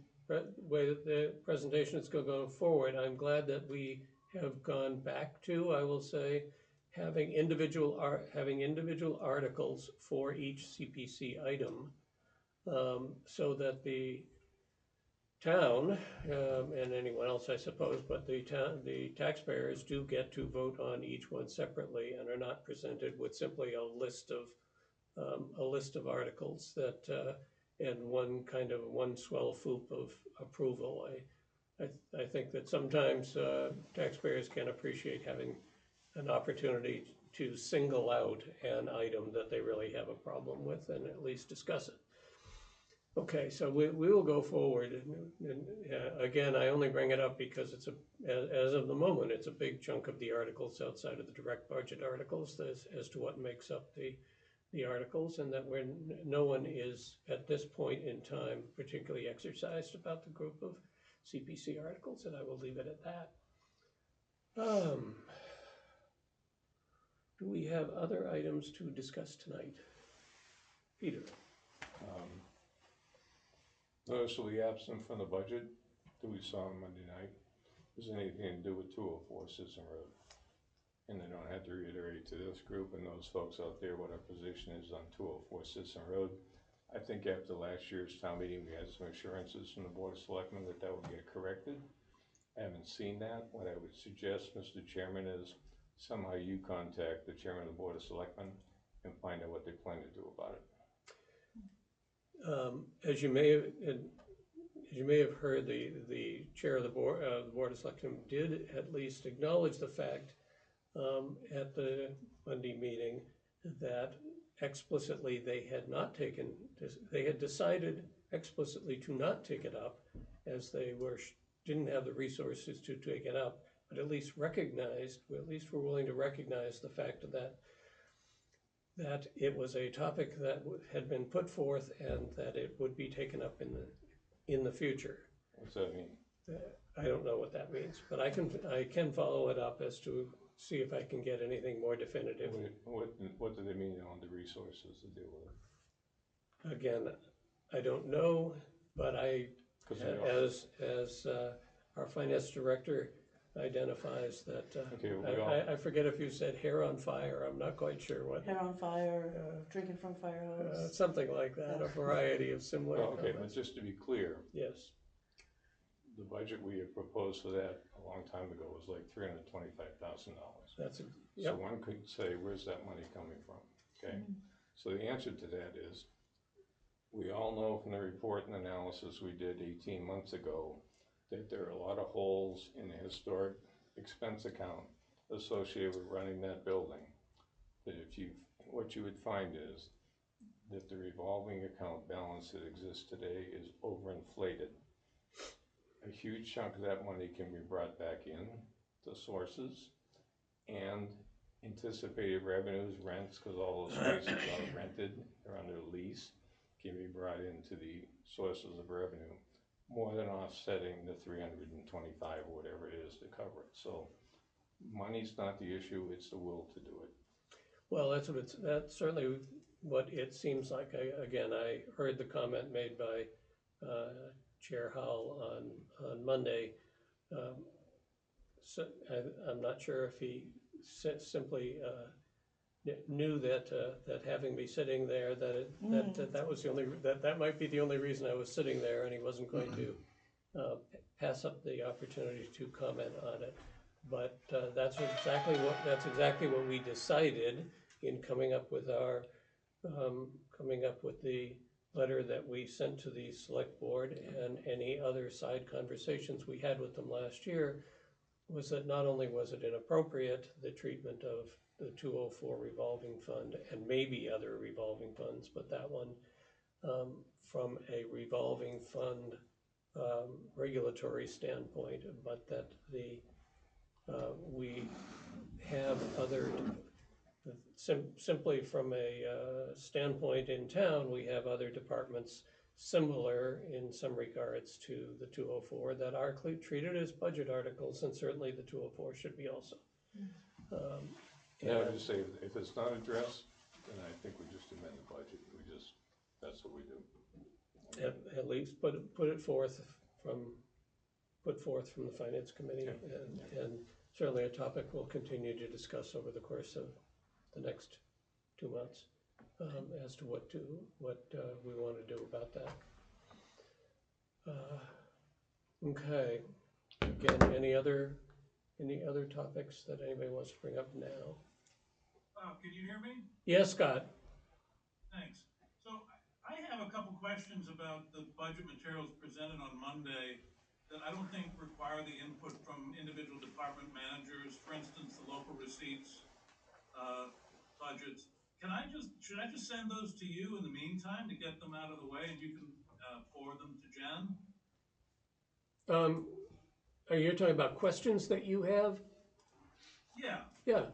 way that the presentation is going forward, I'm glad that we have gone back to, I will say, having individual articles for each CPC item, so that the town, and anyone else I suppose, but the taxpayers do get to vote on each one separately and are not presented with simply a list of articles that and one swell swoop of approval. I think that sometimes taxpayers can appreciate having an opportunity to single out an item that they really have a problem with and at least discuss it. Okay, so we will go forward, and again, I only bring it up because it's as of the moment, it's a big chunk of the articles outside of the direct budget articles as to what makes up the articles, and that no one is at this point in time particularly exercised about the group of CPC articles, and I will leave it at that. Do we have other items to discuss tonight? Peter?
Noticeably absent from the budget that we saw on Monday night. Is anything to do with 204 Citizen Road? And I don't have to reiterate to this group and those folks out there what our position is on 204 Citizen Road. I think after last year's town meeting, we had some assurances from the Board of Selectmen that would get corrected. I haven't seen that. What I would suggest, Mr. Chairman, is somehow you contact the Chairman of the Board of Selectmen and find out what they plan to do about it.
As you may have heard, the chair of the Board of Selectmen did at least acknowledge the fact at the Monday meeting that explicitly they had decided explicitly to not take it up, as they didn't have the resources to take it up, but at least were willing to recognize the fact that it was a topic that had been put forth and that it would be taken up in the future.
What's that mean?
I don't know what that means, but I can follow it up as to see if I can get anything more definitive.
What do they mean on the resources to deal with it?
Again, I don't know, but as our finance director identifies that,
Okay, we all-
I forget if you said hair on fire, I'm not quite sure what.
Hair on fire, drinking from fire hose.
Something like that, a variety of similar
Well, okay, but
comments.
just to be clear,
Yes,
the budget we had proposed for that a long time ago was like $325,000.
that's,
So
yep,
one could say, where's that money coming from, okay? So the answer to that is, we all know from the report and analysis we did 18 months ago that there are a lot of holes in the historic expense account associated with running that building. That what you would find is that the revolving account balance that exists today is overinflated. A huge chunk of that money can be brought back in to sources, and anticipated revenues, rents, because all those spaces are rented, they're under lease, can be brought into the sources of revenue, more than offsetting the 325 or whatever it is to cover it. So money's not the issue, it's the will to do it.
well, that's certainly what it seems like. I heard the comment made by Chair Howell on Monday. So I'm not sure if he simply knew that having me sitting there, that was the only, that might be the only reason I was sitting there, and he wasn't going to pass up the opportunity to comment on it. But that's exactly what we decided in coming up with the letter that we sent to the select board, and any other side conversations we had with them last year, was that not only was it inappropriate, the treatment of the 204 revolving fund and maybe other revolving funds, but that one from a revolving fund regulatory standpoint, but that we have other, simply from a standpoint in town, we have other departments similar in some regards to the 204 that are treated as budget articles, and certainly the 204 should be also.
And I would just say, if it's not addressed, then I think we just amend the budget. That's what we do.
At least put forth from the Finance Committee, and certainly a topic we'll continue to discuss over the course of the next 2 months, as to what we want to do about that. Okay. Again, any other topics that anybody wants to bring up now?
Can you hear me?
Yes, Scott.
Thanks. So I have a couple questions about the budget materials presented on Monday that I don't think require the input from individual department managers. For instance, the local receipts, budgets. Should I just send those to you in the meantime to get them out of the way, and you can forward them to Jen?
Are you talking about questions that you have?
Yeah.
Yeah.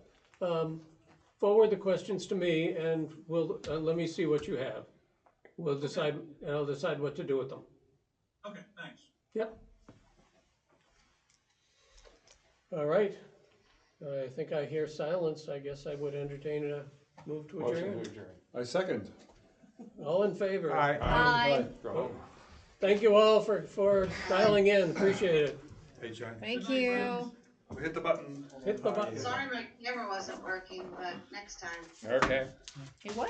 Forward the questions to me, and we'll let me see what you have. We'll decide, and I'll decide what to do with them.
Okay, thanks.
Yep. All right. I think I hear silence. I guess I would entertain a move to
Motion
adjourn.
to adjourn.
I second.
All in favor?
Aye.
Go home.
Thank you all for dialing in. Appreciate it.
Hey, John,
Thank you.
hit the button.
Hit the button.
Sorry my camera wasn't working, but next time.
Okay.
It was